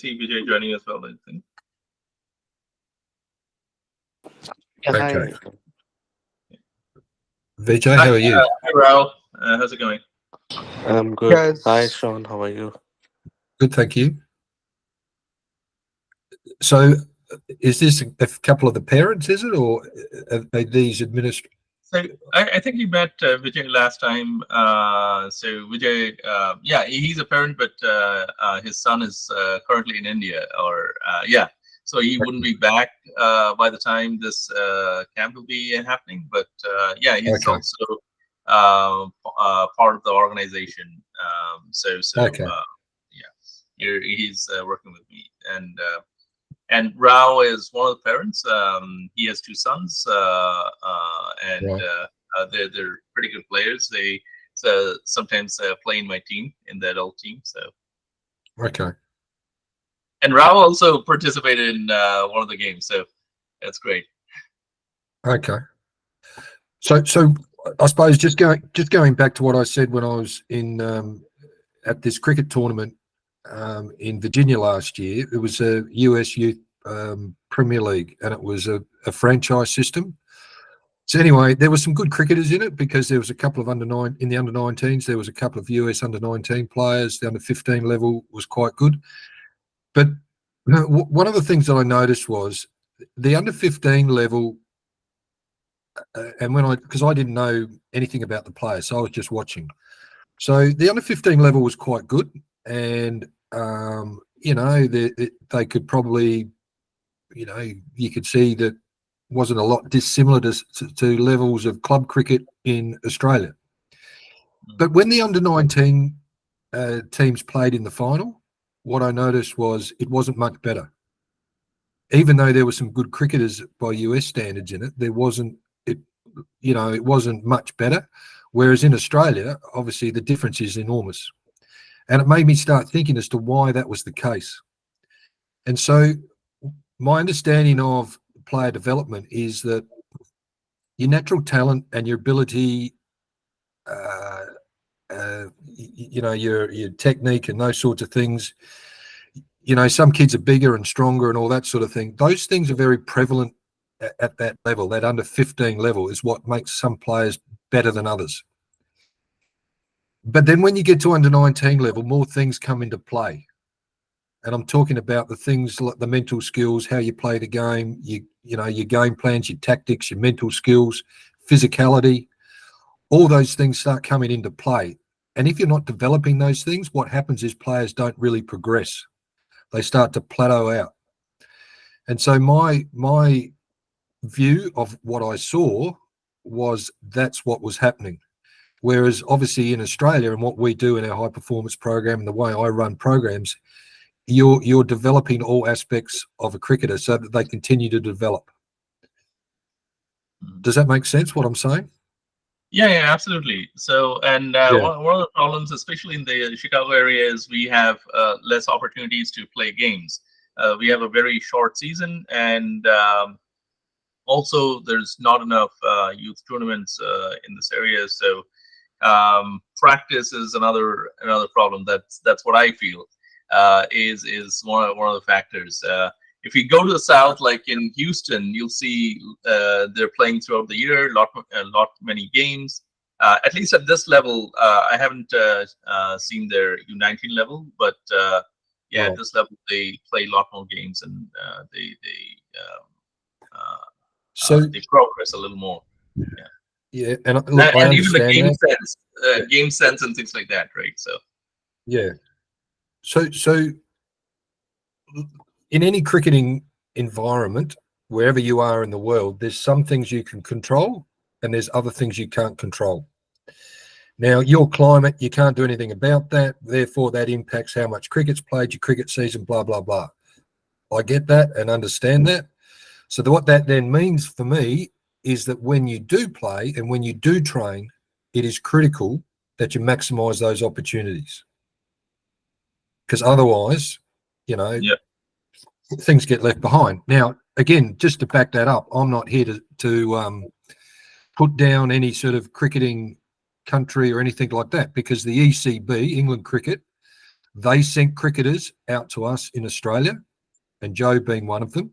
see Vijay joining as well, I think. Yeah, hi. Okay. Vijay, how are you? Hi, Rao. How's it going? I'm good. Yes. Hi, Sean. How are you? Good, thank you. So, is this a couple of the parents, is it, or are these administrators? So I think you met Vijay last time. So Vijay, yeah, he's a parent, but his son is currently in India, or yeah, so he wouldn't be back by the time this camp will be happening. But yeah, he's Okay. also part of the organization. Okay. Yeah, he's working with me, and Rao is one of the parents. He has two sons, and Right. they're pretty good players. They sometimes play in my team, in the adult team. So, Okay. and Rao also participated in one of the games, so that's great. Okay. So I suppose just going back to what I said when I was in at this cricket tournament in Virginia last year. It was a US Youth Premier League, and it was a franchise system. So anyway, there were some good cricketers in it because there was a couple of in the under 19s. There was a couple of US under 19 players. The under 15 level was quite good. But one of the things that I noticed was the under 15 level, and because I didn't know anything about the players, so I was just watching. So the under 15 level was quite good, and they could probably, you could see that wasn't a lot dissimilar to levels of club cricket in Australia. But when the under 19 teams played in the final, what I noticed was it wasn't much better. Even though there were some good cricketers by US standards in it, it wasn't much better. Whereas in Australia, obviously the difference is enormous. And it made me start thinking as to why that was the case. And so my understanding of player development is that your natural talent and your ability, your technique and those sorts of things, some kids are bigger and stronger and all that sort of thing. Those things are very prevalent at that level. That under 15 level is what makes some players better than others. But then when you get to under 19 level, more things come into play. And I'm talking about the things like the mental skills, how you play the game, your game plans, your tactics, your mental skills, physicality, all those things start coming into play. And if you're not developing those things, what happens is players don't really progress. They start to plateau out. And so my view of what I saw was that's what was happening. Whereas obviously in Australia and what we do in our high performance program and the way I run programs, you're developing all aspects of a cricketer so that they continue to develop. Does that make sense, what I'm saying? Yeah, absolutely. So, and one of the problems, especially in the Chicago area, is we have less opportunities to play games. We have a very short season, and also there's not enough youth tournaments in this area. So practice is another problem. That's what I feel is one of the factors. If you go to the south, like in Houston, you'll see they're playing throughout the year, many games. At least at this level, I haven't seen their U19 level, but at this level they play a lot more games, and they progress a little more. Yeah, and look, I even the understand game sense and things like that, right? So yeah, so in any cricketing environment, wherever you are in the world, there's some things you can control and there's other things you can't control. Now, your climate, you can't do anything about that. Therefore, that impacts how much cricket's played, your cricket season, blah, blah, blah. I get that and understand that. So what that then means for me is that when you do play and when you do train, it is critical that you maximize those opportunities. Because otherwise, things get left behind. Now, again, just to back that up, I'm not here to put down any sort of cricketing country or anything like that, because the ECB, England Cricket, They sent cricketers out to us in Australia, and Joe being one of them,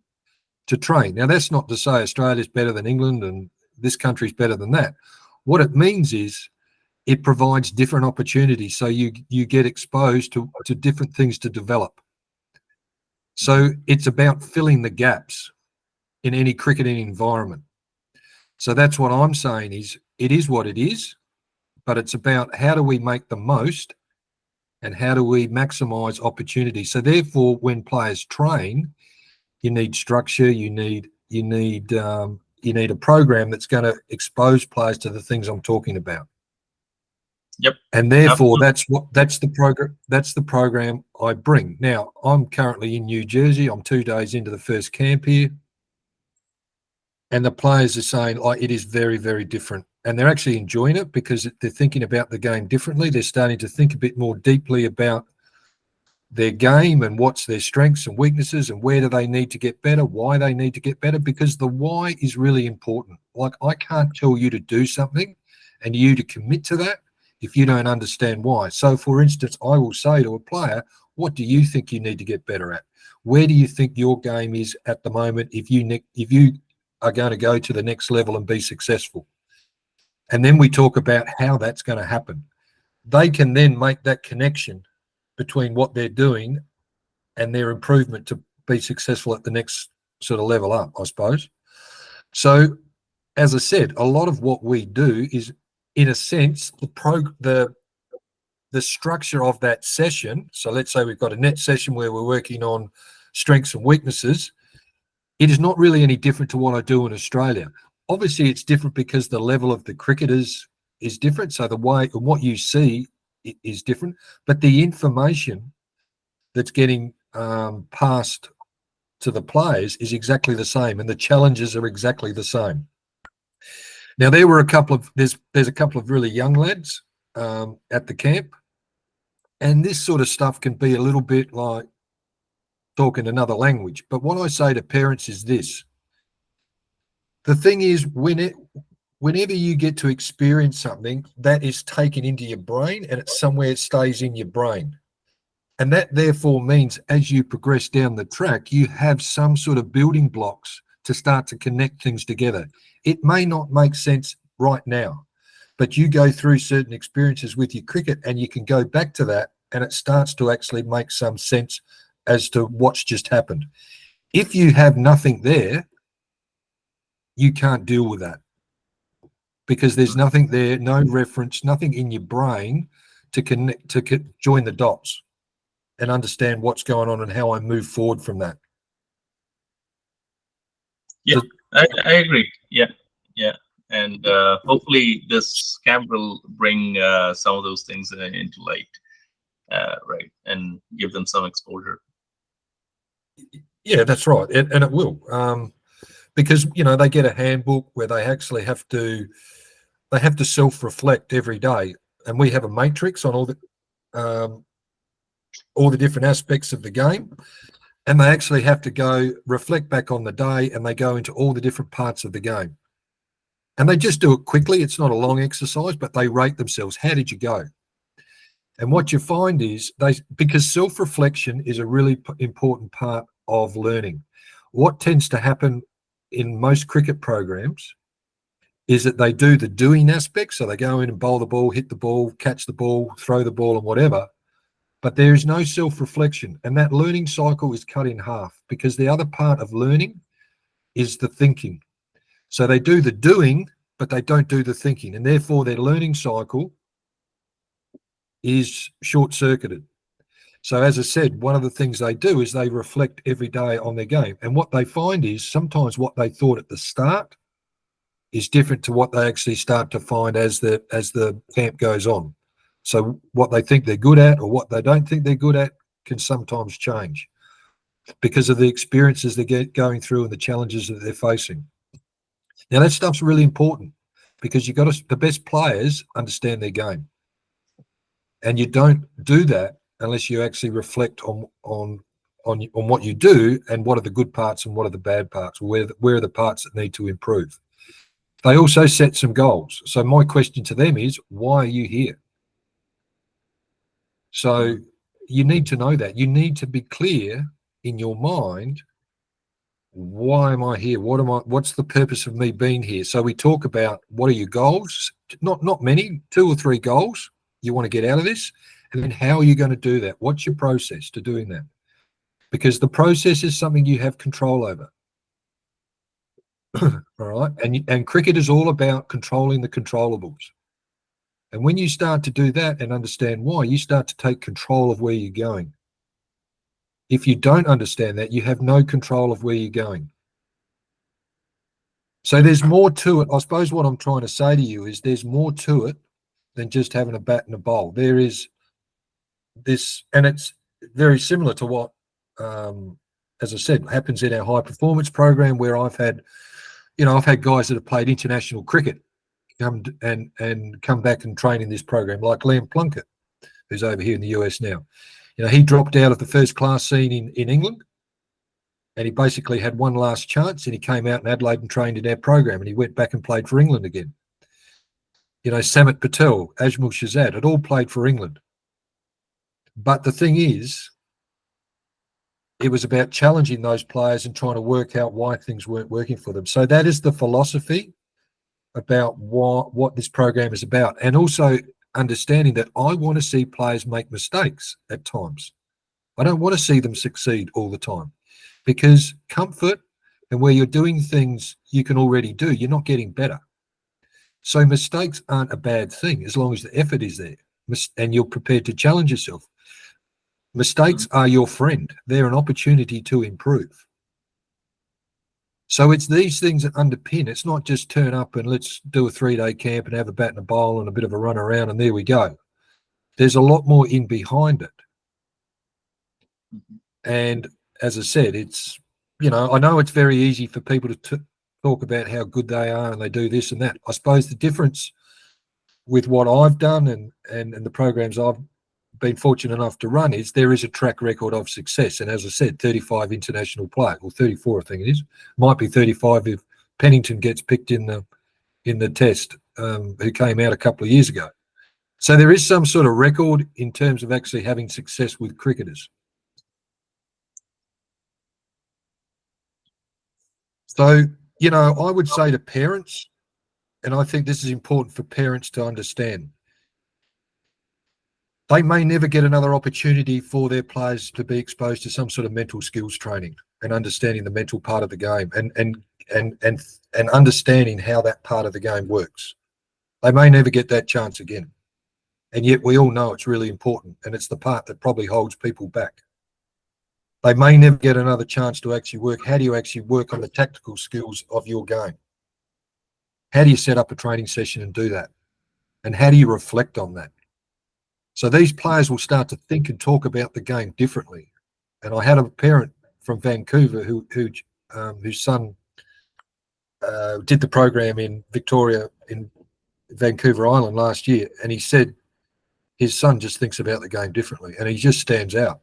to train. Now, that's not to say Australia's better than England and this country's better than that. What it means is it provides different opportunities, so you get exposed to different things to develop. So it's about filling the gaps in any cricketing environment. So that's what I'm saying is it is what it is, but it's about how do we make the most and how do we maximise opportunity. So therefore, when players train, you need structure, you need a program that's going to expose players to the things I'm talking about. Yep. And therefore, that's the program I bring. Now, I'm currently in New Jersey. I'm 2 days into the first camp here. And the players are saying, like, it is very, very different. And they're actually enjoying it because they're thinking about the game differently. They're starting to think a bit more deeply about their game and what's their strengths and weaknesses and where do they need to get better, why they need to get better, because the why is really important. Like, I can't tell you to do something and you to commit to that if you don't understand why. So, for instance, I will say to a player, what do you think you need to get better at? Where do you think your game is at the moment if you are going to go to the next level and be successful? And then we talk about how that's going to happen. They can then make that connection between what they're doing and their improvement to be successful at the next sort of level up, I suppose. So, as I said, a lot of what we do is, in a sense, the structure of that session. So let's say we've got a net session where we're working on strengths and weaknesses. It is not really any different to what I do in Australia. Obviously, it's different because the level of the cricketers is different. So the way and what you see is different, but the information that's getting passed to the players is exactly the same, and the challenges are exactly the same. Now, there were there's a couple of really young lads at the camp, and this sort of stuff can be a little bit like talking another language. But what I say to parents is this: the thing is, whenever you get to experience something, that is taken into your brain and it's somewhere it stays in your brain. And that therefore means as you progress down the track, you have some sort of building blocks to start to connect things together. It may not make sense right now, but you go through certain experiences with your cricket and you can go back to that and it starts to actually make some sense as to what's just happened. If you have nothing there, you can't deal with that because there's nothing there, no reference, nothing in your brain to connect, to join the dots and understand what's going on and how I move forward from that. Yeah, I agree. Yeah. And hopefully this camp will bring some of those things into light, right, and give them some exposure. Yeah, that's right, and it will, because they get a handbook where they actually have to self-reflect every day, and we have a matrix on all the different aspects of the game, and they actually have to go reflect back on the day, and they go into all the different parts of the game. And they just do it quickly. It's not a long exercise, but they rate themselves. How did you go? And what you find is because self-reflection is a really important part of learning. What tends to happen in most cricket programs is that they do the doing aspect. So they go in and bowl the ball, hit the ball, catch the ball, throw the ball and whatever. But there is no self-reflection. And that learning cycle is cut in half because the other part of learning is the thinking. So they do the doing, but they don't do the thinking. And therefore, their learning cycle is short-circuited. So as I said, one of the things they do is they reflect every day on their game. And what they find is sometimes what they thought at the start is different to what they actually start to find as the camp goes on. So what they think they're good at or what they don't think they're good at can sometimes change because of the experiences they get going through and the challenges that they're facing. Now, that stuff's really important because the best players understand their game. And you don't do that unless you actually reflect on what you do and what are the good parts and what are the bad parts, or where are the parts that need to improve. They also set some goals. So my question to them is, why are you here? So you need to know that. You need to be clear in your mind. Why am I here? What's the purpose of me being here? So we talk about what are your goals? Not many, 2 or 3 goals you want to get out of this. And then how are you going to do that? What's your process to doing that? Because the process is something you have control over. All right. And cricket is all about controlling the controllables. And when you start to do that and understand why, you start to take control of where you're going. If you don't understand that, you have no control of where you're going. So there's more to it. I suppose what I'm trying to say to you is there's more to it than just having a bat and a bowl. There is this, and it's very similar to what, as I said, happens in our high performance program, where I've had guys that have played international cricket come back and train in this program, like Liam Plunkett, who's over here in the US now. He dropped out of the first class scene in England, and he basically had one last chance, and he came out in Adelaide and trained in our program, and he went back and played for England again. Samit Patel, Ajmal Shahzad had all played for England. But the thing is, it was about challenging those players and trying to work out why things weren't working for them. So that is the philosophy about what this program is about. And also understanding that I want to see players make mistakes at times. I don't want to see them succeed all the time, because comfort and where you're doing things you can already do, you're not getting better. So mistakes aren't a bad thing as long as the effort is there and you're prepared to challenge yourself. Mistakes are your friend. They're an opportunity to improve. So it's these things that underpin. It's not just turn up and let's do a 3-day camp and have a bat and a bowl and a bit of a run around and there we go. There's a lot more in behind it. And as I said, it's, I know it's very easy for people to talk about how good they are and they do this and that. I suppose the difference with what I've done and the programs I've been fortunate enough to run is there is a track record of success. And as I said, 35 international players, or 34 I think it is, might be 35 if Pennington gets picked in the test, who came out a couple of years ago. So there is some sort of record in terms of actually having success with cricketers. So, I would say to parents, and I think this is important for parents to understand, they may never get another opportunity for their players to be exposed to some sort of mental skills training and understanding the mental part of the game and understanding how that part of the game works. They may never get that chance again. And yet we all know it's really important, and it's the part that probably holds people back. They may never get another chance to actually work. How do you actually work on the tactical skills of your game? How do you set up a training session and do that? And how do you reflect on that? So these players will start to think and talk about the game differently. And I had a parent from Vancouver whose son did the program in Victoria, in Vancouver Island last year, and he said his son just thinks about the game differently, and he just stands out.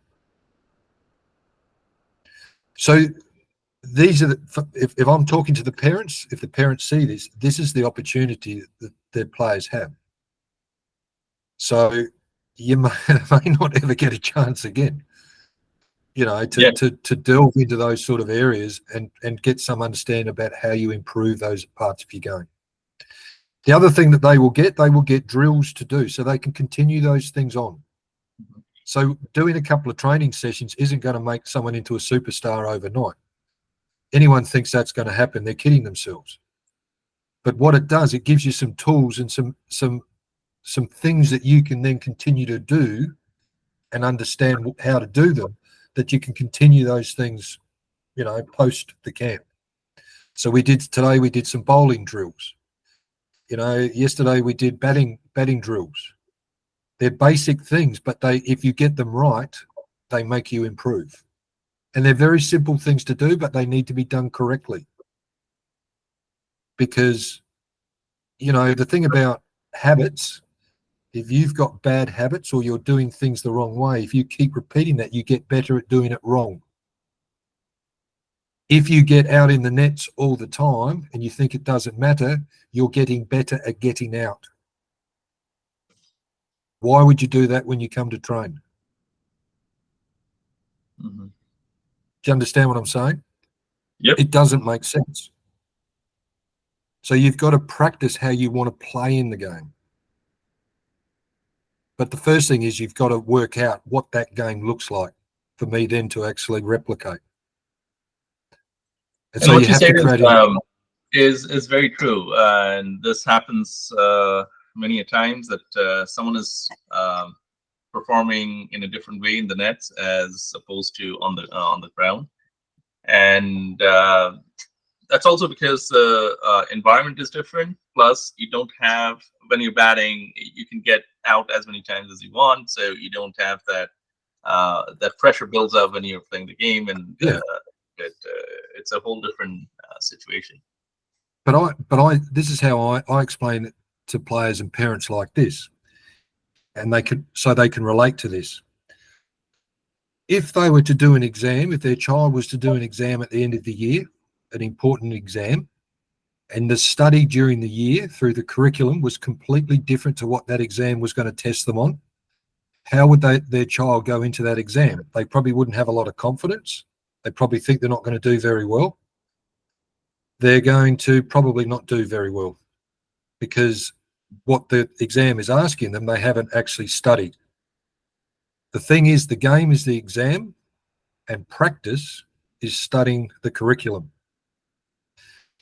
So these are if I'm talking to the parents, if the parents see this is the opportunity that their players have. So you may not ever get a chance again, to delve into those sort of areas and get some understanding about how you improve those parts of your game. The other thing that they will get drills to do so they can continue those things on. So doing a couple of training sessions isn't going to make someone into a superstar overnight. Anyone thinks that's going to happen, they're kidding themselves. But what it does, it gives you some tools and some things that you can then continue to do and understand how to do them, that you can continue those things, post the camp. So today we did some bowling drills. Yesterday we did batting drills. They're basic things, but if you get them right, they make you improve. And they're very simple things to do, but they need to be done correctly. Because, the thing about habits, if you've got bad habits or you're doing things the wrong way, if you keep repeating that, you get better at doing it wrong. If you get out in the nets all the time and you think it doesn't matter, you're getting better at getting out. Why would you do that when you come to train? Mm-hmm. Do you understand what I'm saying? Yep. It doesn't make sense. So you've got to practice how you want to play in the game. But the first thing is you've got to work out what that game looks like for me then to actually replicate. And so what you you have said to create is very true, and this happens many a times that someone is performing in a different way in the nets as opposed to on the ground, and that's also because the environment is different. Plus, you don't have, when you're batting, you can get out as many times as you want, so you don't have that that pressure builds up when you're playing the game, and it's a whole different situation. But this is how I explain it to players and parents like this, and they can relate to this. If they were to do an exam, if their child was to do an exam at the end of the year, an important exam, and the study during the year through the curriculum was completely different to what that exam was going to test them on, how would their child go into that exam? They probably wouldn't have a lot of confidence. They probably think they're not going to do very well. They're going to probably not do very well because what the exam is asking them, they haven't actually studied. The thing is, the game is the exam and practice is studying the curriculum.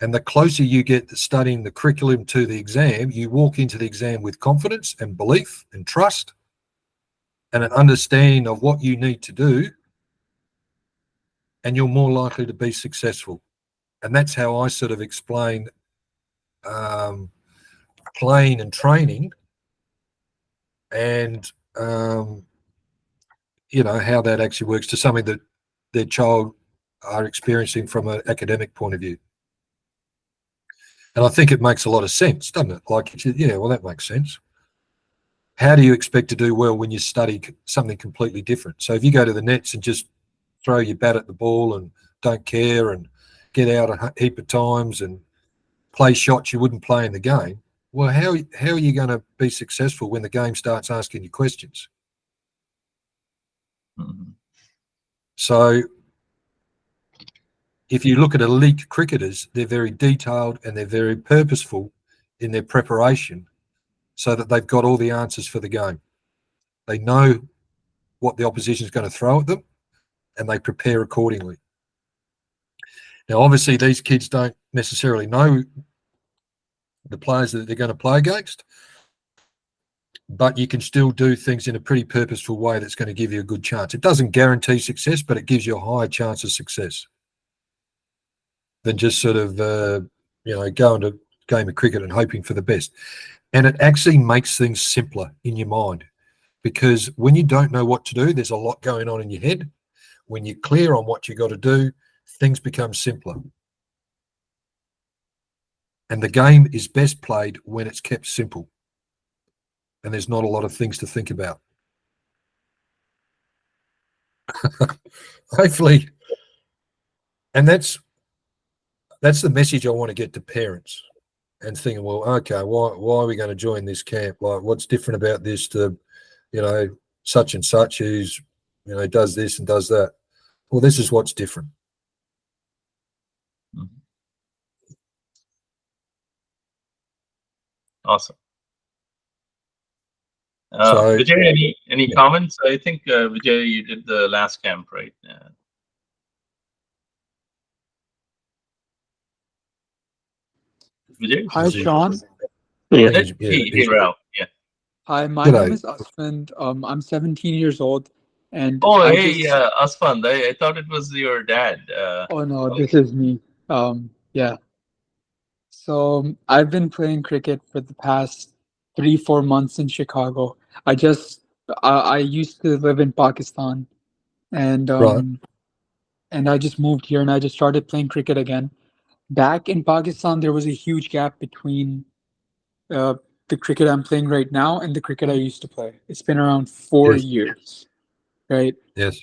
And the closer you get to studying the curriculum to the exam, you walk into the exam with confidence and belief and trust and an understanding of what you need to do, and you're more likely to be successful. And that's how I sort of explain playing and training and, how that actually works to something that their child are experiencing from an academic point of view. And I think it makes a lot of sense, doesn't it? Like, yeah, well, that makes sense. How do you expect to do well when you study something completely different? So if you go to the nets and just throw your bat at the ball and don't care and get out a heap of times and play shots you wouldn't play in the game, well, how are you going to be successful when the game starts asking you questions? Mm-hmm. So if you look at elite cricketers, they're very detailed and they're very purposeful in their preparation so that they've got all the answers for the game. They know what the opposition is going to throw at them and they prepare accordingly. Now, obviously, these kids don't necessarily know the players that they're going to play against, but you can still do things in a pretty purposeful way that's going to give you a good chance. It doesn't guarantee success, but it gives you a higher chance of success than just sort of, going to a game of cricket and hoping for the best. And it actually makes things simpler in your mind because when you don't know what to do, there's a lot going on in your head. When you're clear on what you got to do, things become simpler. And the game is best played when it's kept simple and there's not a lot of things to think about. Hopefully, and that's the message I want to get to parents and thinking, well, okay, why are we going to join this camp? Like, what's different about this to, such and such who's, does this and does that? Well, this is what's different. Mm-hmm. Awesome. So, Vijay, any comments? I think Vijay, you did the last camp, right? Vijay? Hi, Shaun. Hey, Rao. Yeah. Hi, my name is Asfand. I'm 17 years old, and Asfand. I thought it was your dad. Oh no, this is me. Yeah. So I've been playing cricket for the past 3-4 months in Chicago. I used to live in Pakistan, and Right. and I just moved here and I just started playing cricket again. Back in Pakistan, there was a huge gap between uh, the cricket I'm playing right now and the cricket I used to play. It's been around 4 years, right? Yes.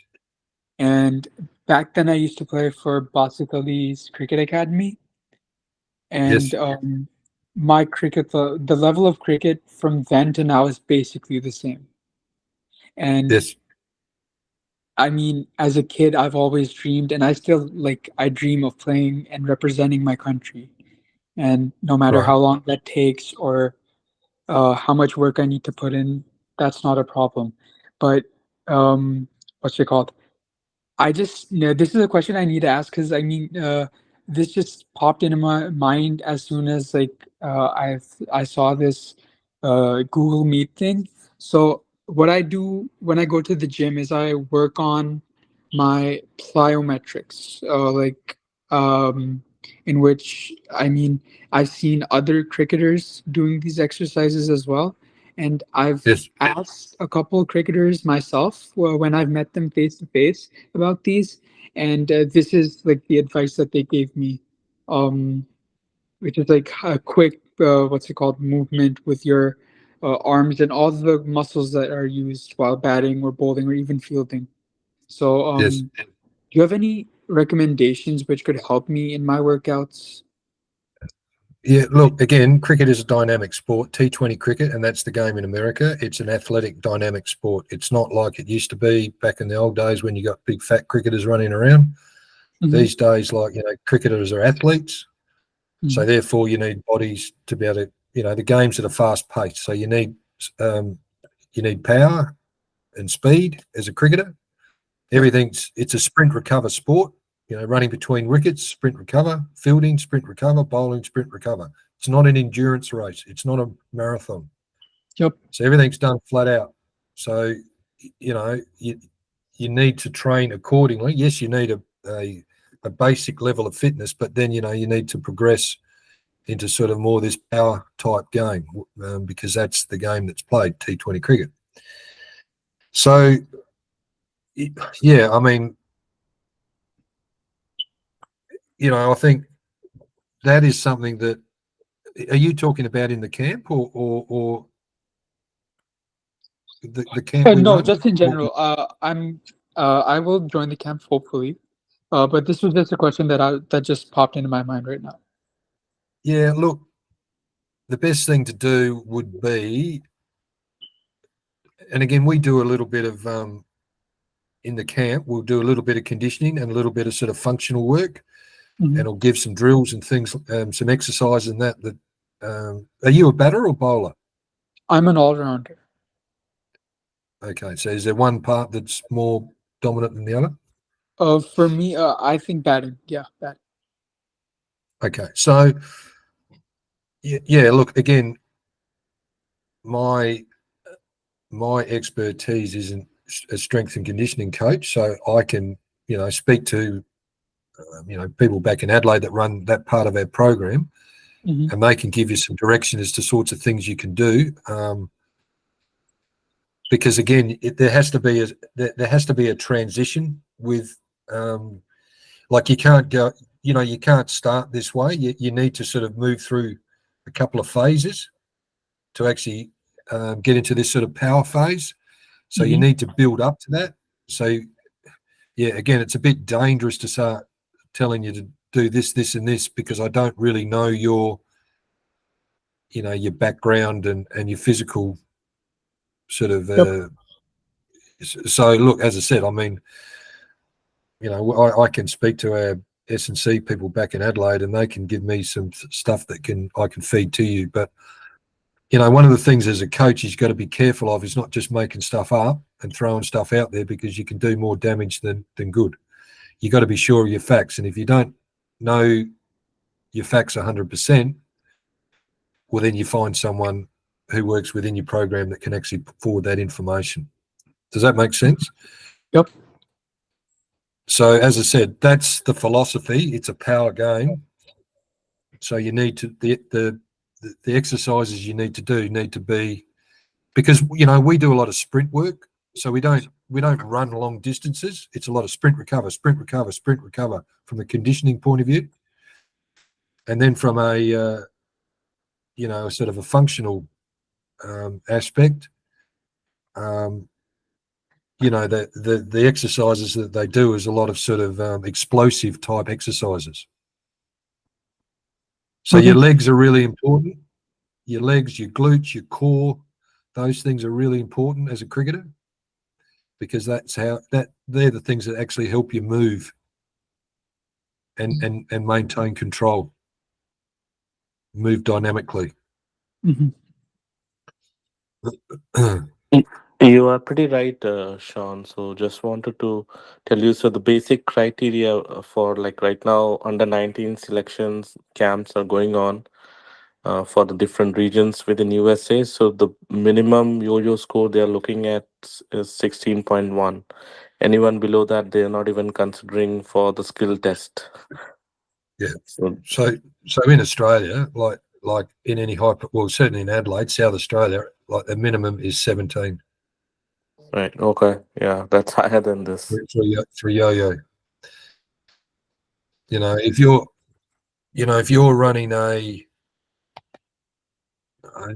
And back then I used to play for Basit Ali's Cricket Academy. And my cricket, the level of cricket from then to now is basically the same. And I mean, as a kid, I've always dreamed, and I still I dream of playing and representing my country. And no matter Right. how long that takes or how much work I need to put in, that's not a problem. But what's it called? I just, this is a question I need to ask because I mean, this just popped into my mind as soon as I saw this Google Meet thing. So what I do when I go to the gym is I work on my plyometrics, in which I mean I've seen other cricketers doing these exercises as well, and I've Yes. asked a couple of cricketers myself when I've met them face to face about these, and this is like the advice that they gave me, um, which is like a quick, what's it called, movement with your arms and all the muscles that are used while batting or bowling or even fielding. So, Yes. do you have any recommendations which could help me in my workouts? Yeah, look, again, cricket is a dynamic sport, T20 cricket, and that's the game in America. It's an athletic, dynamic sport. It's not like it used to be back in the old days when you got big, fat cricketers running around. Mhm, These days, cricketers are athletes. So mhm. therefore, you need bodies to be able to, the games that are fast paced. So you need power and speed as a cricketer. Yep. It's a sprint recover sport. Running between wickets, sprint recover, fielding, sprint recover, bowling, sprint recover. It's not an endurance race. It's not a marathon. Yep. So everything's done flat out. So, you need to train accordingly. Yes, you need a basic level of fitness, but then, you need to progress into sort of more this power type game because that's the game that's played, T20 cricket. So, yeah, I mean, I think that is something that. Are you talking about in the camp or the camp we No, run? just in general. I will join the camp hopefully. But this was just a question that just popped into my mind right now. Yeah, look, the best thing to do would be, and again, we do a little bit of in the camp. We'll do a little bit of conditioning and a little bit of sort of functional work, Mhm. and I'll give some drills and things, some exercise and that. Are you a batter or bowler? I'm an all-rounder. Okay, so is there one part that's more dominant than the other? For me, I think batting. Yeah, batting. Okay, so yeah, look, again, my expertise isn't a strength and conditioning coach, so I can speak to people back in Adelaide that run that part of our program, Mhm. and they can give you some direction as to sorts of things you can do. Because again, there has to be a transition with, like you can't go, you can't start this way. You need to sort of move through a couple of phases to actually get into this sort of power phase. So you Mhm. need to build up to that. So yeah, again, it's a bit dangerous to start telling you to do this, this, and this because I don't really know your background and your physical sort of. Yep. So look, as I said, I mean, I can speak to our S&C people back in Adelaide, and they can give me some stuff that I can feed to you. But one of the things as a coach you've got to be careful of is not just making stuff up and throwing stuff out there because you can do more damage than good. You got to be sure of your facts, and if you don't know your facts 100%, well, then you find someone who works within your program that can actually forward that information. Does that make sense? Yep. So, as I said, that's the philosophy. It's a power game. So you need to the exercises you need to do need to be, because we do a lot of sprint work, so we don't run long distances. It's a lot of sprint recover, sprint recover, sprint recover from a conditioning point of view, and then from a sort of a functional aspect. The exercises that they do is a lot of sort of explosive type exercises. So Okay. your legs are really important. Your legs, your glutes, your core, those things are really important as a cricketer. because they're the things that actually help you move and maintain control, move dynamically. Mhm. You are pretty right, Sean. So just wanted to tell you, so the basic criteria for like right now under 19 selections camps are going on for the different regions within USA. So the minimum yo-yo score they are looking at is 16.1. Anyone below that, they are not even considering for the skill test. Yeah. So So in Australia, like in any certainly in Adelaide, South Australia, like the minimum is 17 right, okay, yeah, that's higher than this. for yo-yo. If you're running and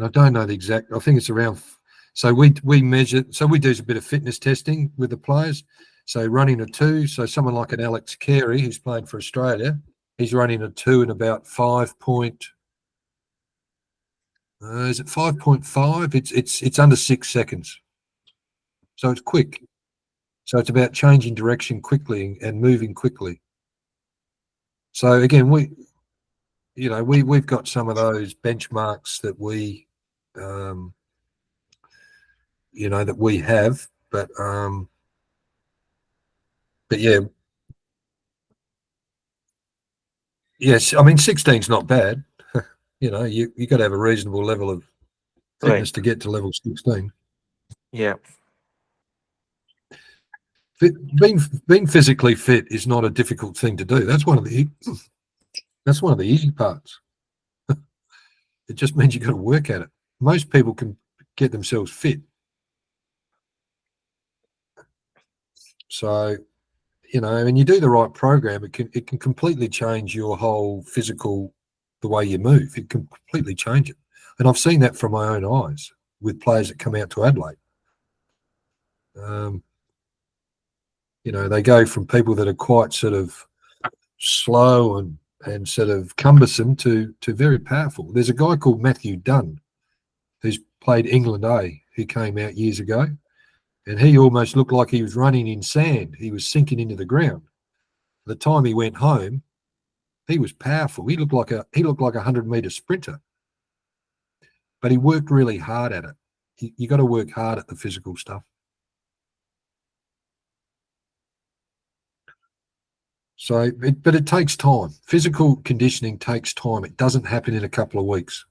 I don't know the exact, I think it's around. So we measure. So we do a bit of fitness testing with the players. So running a 2. So someone like an Alex Carey who's playing for Australia, he's running a 2 in about 5 point. Is it 5.5? It's under 6 seconds. So it's quick. So it's about changing direction quickly and moving quickly. So again, we've got some of those benchmarks that we have, but yeah, yes, I mean 16's not bad. You got to have a reasonable level of fitness Right, to get to level 16. yeah, Being physically fit is not a difficult thing to do. That's one of the easy parts. It just means you've got to work at it. Most people can get themselves fit. So, when you do the right program, it can completely change your whole physical, the way you move. It can completely change it. And I've seen that from my own eyes with players that come out to Adelaide. They go from people that are quite sort of slow and sort of cumbersome to very powerful. There's a guy called Matthew Dunn who's played England A, who came out years ago, and he almost looked like he was running in sand. He was sinking into the ground. The time he went home, he was powerful. He looked like a 100-meter sprinter, but he worked really hard at it. You got to work hard at the physical stuff. So, but it takes time. Physical conditioning takes time. It doesn't happen in a couple of weeks.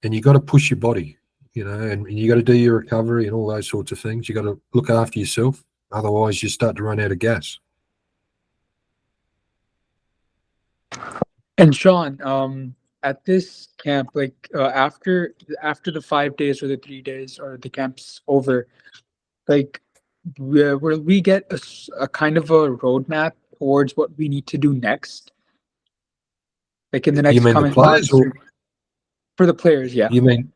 And you got to push your body, and you got to do your recovery and all those sorts of things. You got to look after yourself. Otherwise, you start to run out of gas. And Sean, at this camp, like after the 5 days or the 3 days or the camp's over, like will we get a kind of a roadmap towards what we need to do next, like in the You next mean the coming players, months? or For the players, yeah. you mean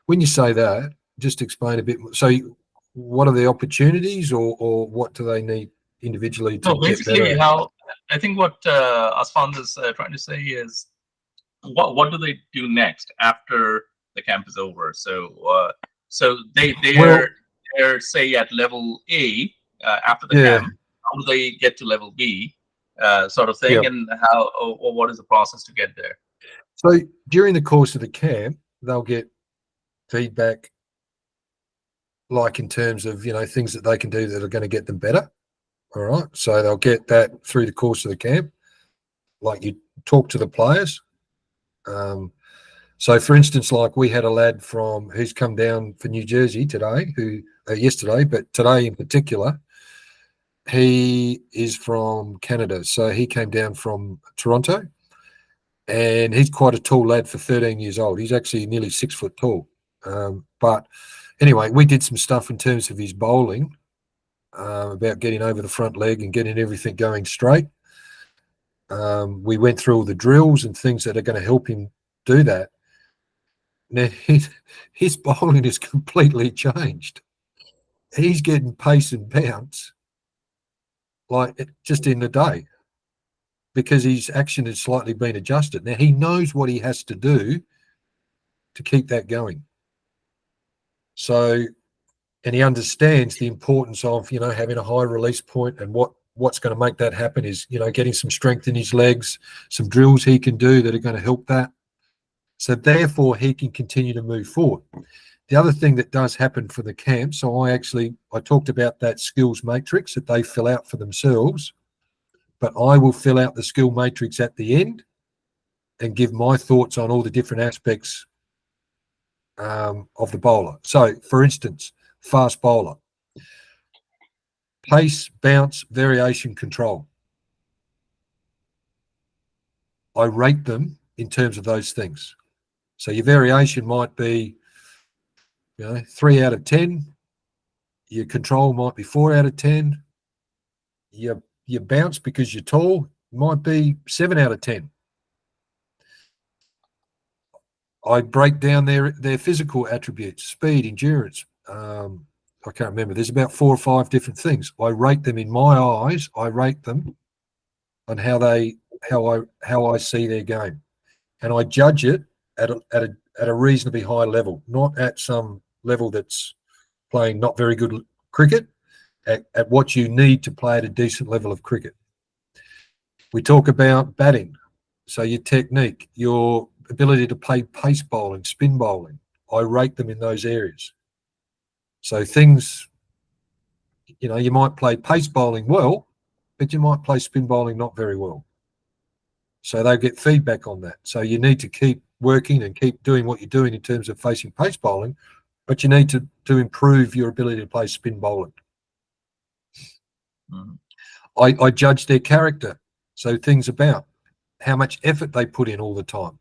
when you say that? Just explain a bit. So, what are the opportunities, or what do they need individually to No, get better basically, at? how I think what Asfand is trying to say is what do they do next after the camp is over? So Well, they're say at level A after the yeah, camp. How do they get to level B, sort of yeah. thing, and how or what is the process to get there? So during the course of the camp, they'll get feedback, like in terms of things that they can do that are going to get them better. All right, so they'll get that through the course of the camp. Like you talk to the players. So, for instance, like we had a lad who's come down for New Jersey today, yesterday, but today in particular, he is from Canada. So he came down from Toronto, and he's quite a tall lad for 13 years old. He's actually nearly 6 foot tall. But anyway, we did some stuff in terms of his bowling, about getting over the front leg and getting everything going straight. We went through all the drills and things that are going to help him do that. Now, his bowling has completely changed. He's getting pace and bounce like just in the day because his action has slightly been adjusted. Now, he knows what he has to do to keep that going. So, and he understands the importance of, having a high release point, and what's going to make that happen is, getting some strength in his legs, some drills he can do that are going to help that. So therefore he can continue to move forward. The other thing that does happen for the camp, so I talked about that skills matrix that they fill out for themselves, but I will fill out the skill matrix at the end and give my thoughts on all the different aspects of the bowler. So, for instance, fast bowler, pace, bounce, variation, control. I rate them in terms of those things. So your variation might be, 3 out of 10. Your control might be 4 out of 10. Your bounce, because you're tall, might be 7 out of 10. I break down their physical attributes, speed, endurance. I can't remember. There's about 4 or 5 different things. I rate them in my eyes. I rate them on how I see their game, and I judge it at a reasonably high level, not at some level that's playing not very good cricket, at what you need to play at a decent level of cricket. We talk about batting, so your technique, your ability to play pace bowling, spin bowling. I rate them in those areas. So things, you might play pace bowling well, but you might play spin bowling not very well. So they get feedback on that. So you need to keep working and keep doing what you're doing in terms of facing pace bowling, but you need to improve your ability to play spin bowling. Mm-hmm. I judge their character. So things about how much effort they put in all the time.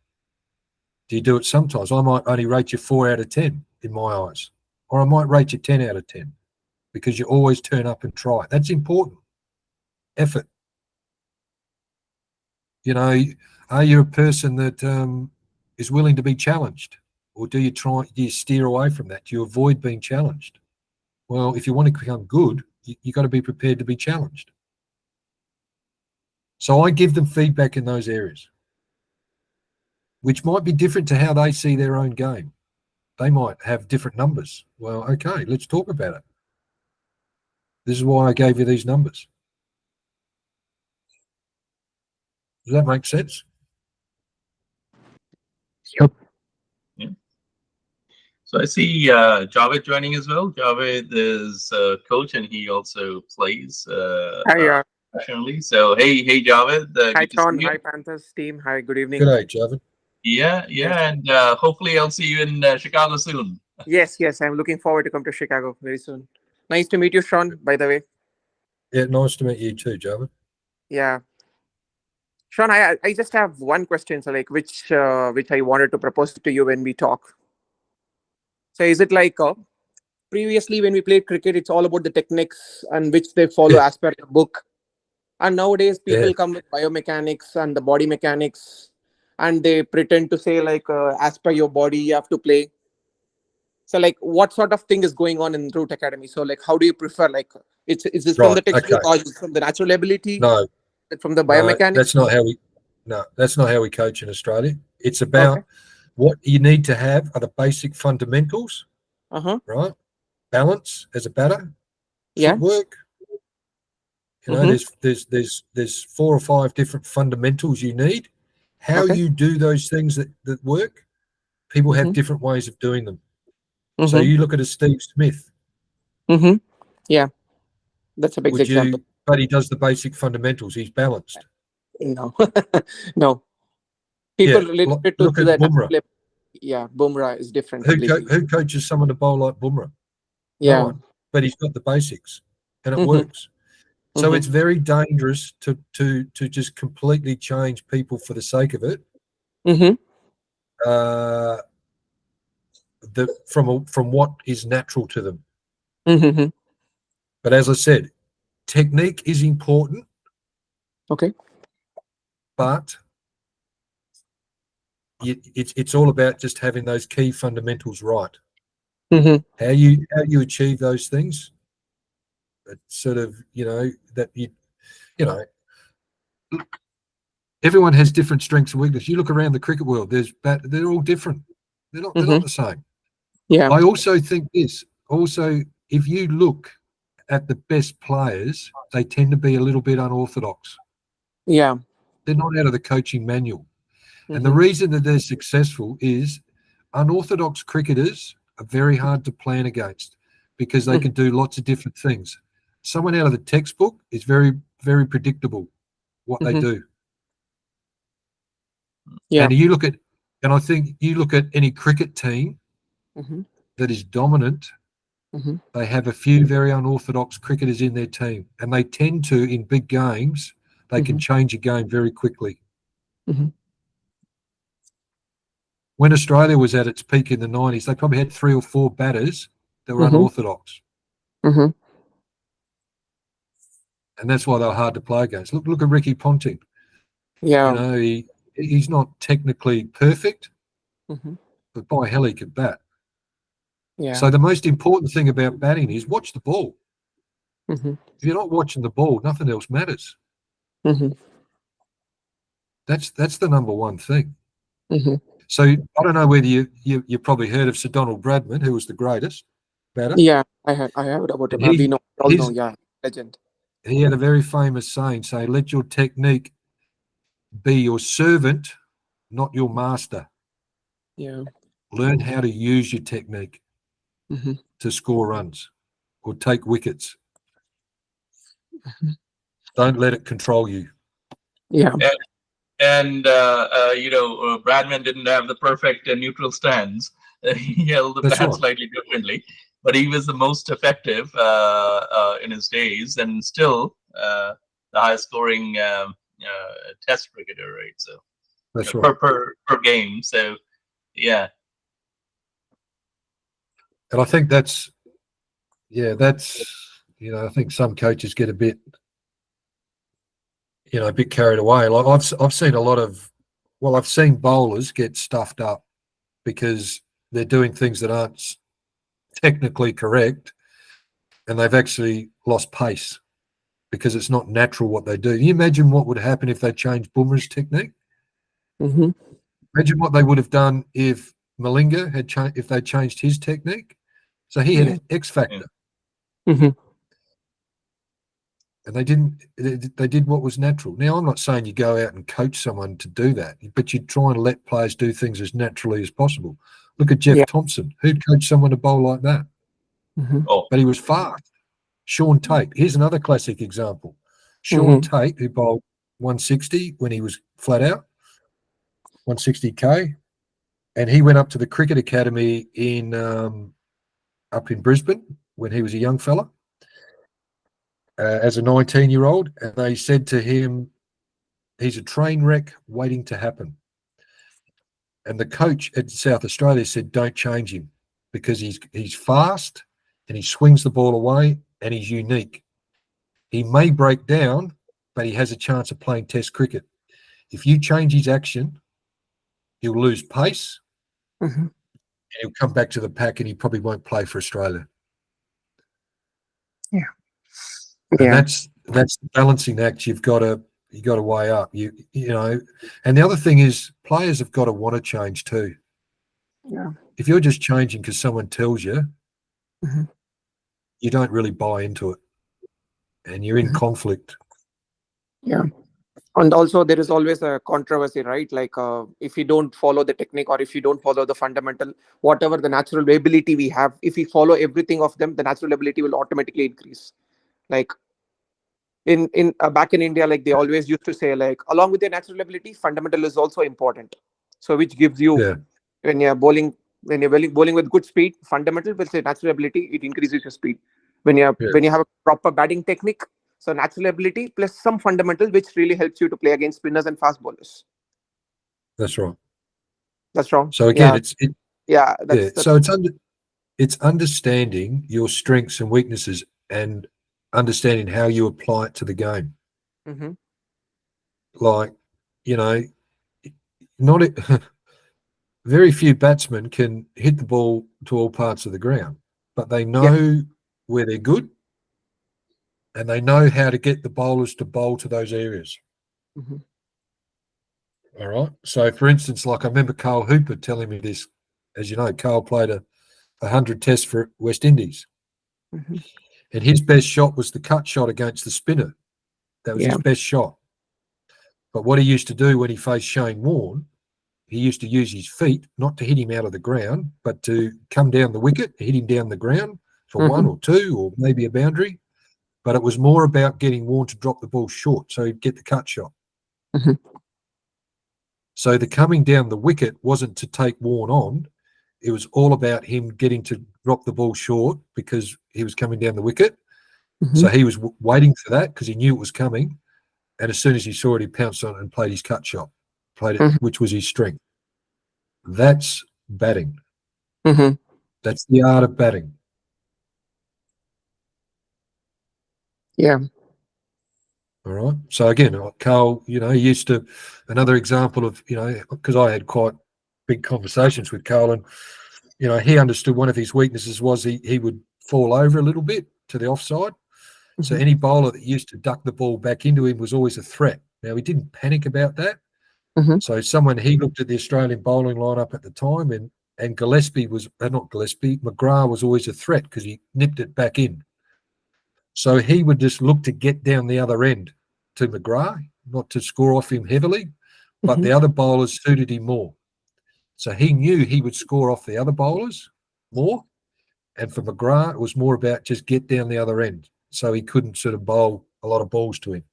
Do you do it sometimes? I might only rate you 4 out of 10 in my eyes, or I might rate you 10 out of 10 because you always turn up and try. That's important. Effort. Are you a person that is willing to be challenged, or do you steer away from that? Do you avoid being challenged? Well, if you want to become good, you've got to be prepared to be challenged. So I give them feedback in those areas, which might be different to how they see their own game. They might have different numbers. Well, okay, let's talk about it. This is why I gave you these numbers. Does that make sense? Yep. Yeah. So I see Javed joining as well. Javed is a coach and he also plays professionally. So hey Javed. Hi Shaun, hi Panthers team. Hi, good evening. Good day, Javed. Yeah, yes. And hopefully I'll see you in Chicago soon. Yes, I'm looking forward to come to Chicago very soon. Nice to meet you, Shaun, by the way. Yeah, nice to meet you too, Javed. Yeah. Shaun, I just have one question, so which I wanted to propose to you when we talk. So is it previously when we played cricket, it's all about the techniques and which they follow as per the book. And nowadays people come with biomechanics and the body mechanics, and they pretend to say as per your body you have to play. So what sort of thing is going on in Root Academy? So how do you prefer? Is this from the textbook or is it from the natural ability? No. From the biomechanics? That's not how we coach in Australia. It's about what you need to have are the basic fundamentals, right? Balance as a batter, footwork. There's 4 or 5 different fundamentals you need. How you do those things that work, people have different ways of doing them. So you look at a Steve Smith. Yeah, that's a big example. But he does the basic fundamentals. He's balanced. No, no. People relate it to that. Bumrah. Yeah, Bumrah is different. Who coaches someone to bowl like Bumrah? Yeah, no one. But he's got the basics, and it works. So it's very dangerous to just completely change people for the sake of it. From what is natural to them. But as I said, technique is important. Okay. But it's all about just having those key fundamentals right. How you achieve those things. It's sort of everyone has different strengths and weaknesses. You look around the cricket world, they're all different. They're not Mm-hmm. the same. Yeah. I also think this. Also, if you look at the best players, they tend to be a little bit unorthodox. Yeah. They're not out of the coaching manual. And the Mm-hmm. reason that they're successful is unorthodox cricketers are very hard to plan against because they can do lots of different things. Someone out of the textbook is very, very predictable what they Mm-hmm. do. Yeah. And I think you look at any cricket team Mm-hmm. that is dominant, Mm-hmm. they have a few very unorthodox cricketers in their team. And they tend to, in big games, they can change a game very quickly. Mm-hmm. When Australia was at its peak in the 90s, they probably had 3 or 4 batters that were Mm-hmm. unorthodox. Mm-hmm. And that's why they were hard to play against. Look at Ricky Ponting. Yeah. You know, he's not technically perfect, Mm-hmm. but by hell he could bat. Yeah. So the most important thing about batting is watch the ball. Mm-hmm. If you're not watching the ball, nothing else matters. Mm-hmm. That's the number one thing. Mm-hmm. So I don't know whether you probably heard of Sir Donald Bradman, who was the greatest batter. Yeah, I heard about him. And We all know, yeah, legend. He had a very famous saying, say, let your technique be your servant, not your master. Yeah. Learn how to use your technique Mm-hmm. to score runs or take wickets. Mm-hmm. Don't let it control you. Yeah. And Bradman didn't have the perfect neutral stance. He held the That's bat right. slightly differently, but he was the most effective in his days, and still the highest scoring Test cricketer, right? So That's right. per game. So yeah. And I think I think some coaches get a bit carried away. Like I've seen I've seen bowlers get stuffed up because they're doing things that aren't technically correct, and they've actually lost pace because it's not natural what they do. Can you imagine what would happen if they changed Bumrah's technique? Mm-hmm. Imagine what they would have done if Malinga if they changed his technique. So he had an X factor. Mm-hmm. And they didn't. They did what was natural. Now, I'm not saying you go out and coach someone to do that, but you try and let players do things as naturally as possible. Look at Jeff Thompson. Who'd coach someone to bowl like that? Mm-hmm. But he was fast. Sean Tate. Here's another classic example. Sean Tate, who bowled 160 when he was flat out, 160k, and he went up to the cricket academy up in Brisbane when he was a young fella. As a 19-year-old, and they said to him, he's a train wreck waiting to happen. And the coach at South Australia said, don't change him because he's fast and he swings the ball away and he's unique. He may break down, but he has a chance of playing Test cricket. If you change his action, he'll lose pace and he'll come back to the pack and he probably won't play for Australia. Yeah. And that's the balancing act you got to weigh up. You know, and the other thing is players have got to want to change too. Yeah. If you're just changing because someone tells you, you don't really buy into it, and you're in conflict. Yeah. And also there is always a controversy, right? Like if you don't follow the technique or if you don't follow the fundamental, whatever the natural ability we have, if we follow everything of them, the natural ability will automatically increase. Like in back in India, like they always used to say, like along with your natural ability, fundamental is also important. So which gives you when you're bowling with good speed, fundamental will say natural ability, it increases your speed. When you have a proper batting technique, so natural ability plus some fundamental, which really helps you to play against spinners and fast bowlers. That's right. That's wrong. So again, So it's understanding your strengths and weaknesses and understanding how you apply it to the game. Mm-hmm. Like, not very few batsmen can hit the ball to all parts of the ground, but they know where they're good and they know how to get the bowlers to bowl to those areas. All right. So, for instance, like I remember Carl Hooper telling me this as you know, Carl played 100 tests for West Indies. Mm-hmm. And his best shot was the cut shot against the spinner. That was his best shot. But what he used to do when he faced Shane Warne, he used to use his feet, not to hit him out of the ground, but to come down the wicket, hit him down the ground for one or two or maybe a boundary. But it was more about getting Warne to drop the ball short so he'd get the cut shot. Mm-hmm. So the coming down the wicket wasn't to take Warne on. It was all about him getting to drop the ball short because he was coming down the wicket. Mm-hmm. So he was waiting for that because he knew it was coming. And as soon as he saw it, he pounced on it and played his cut shot, which was his strength. That's batting. Mm-hmm. That's the art of batting. Yeah. All right. So again, Carl, he used to, another example of, because I had quite big conversations with Carl, and, he understood one of his weaknesses was he would fall over a little bit to the offside. Mm-hmm. So any bowler that used to duck the ball back into him was always a threat. Now, he didn't panic about that. Mm-hmm. So he looked at the Australian bowling lineup at the time, and Gillespie was, not Gillespie, McGrath was always a threat because he nipped it back in. So he would just look to get down the other end to McGrath, not to score off him heavily, but the other bowlers suited him more. So he knew he would score off the other bowlers more. And for McGrath, it was more about just get down the other end. So he couldn't sort of bowl a lot of balls to him.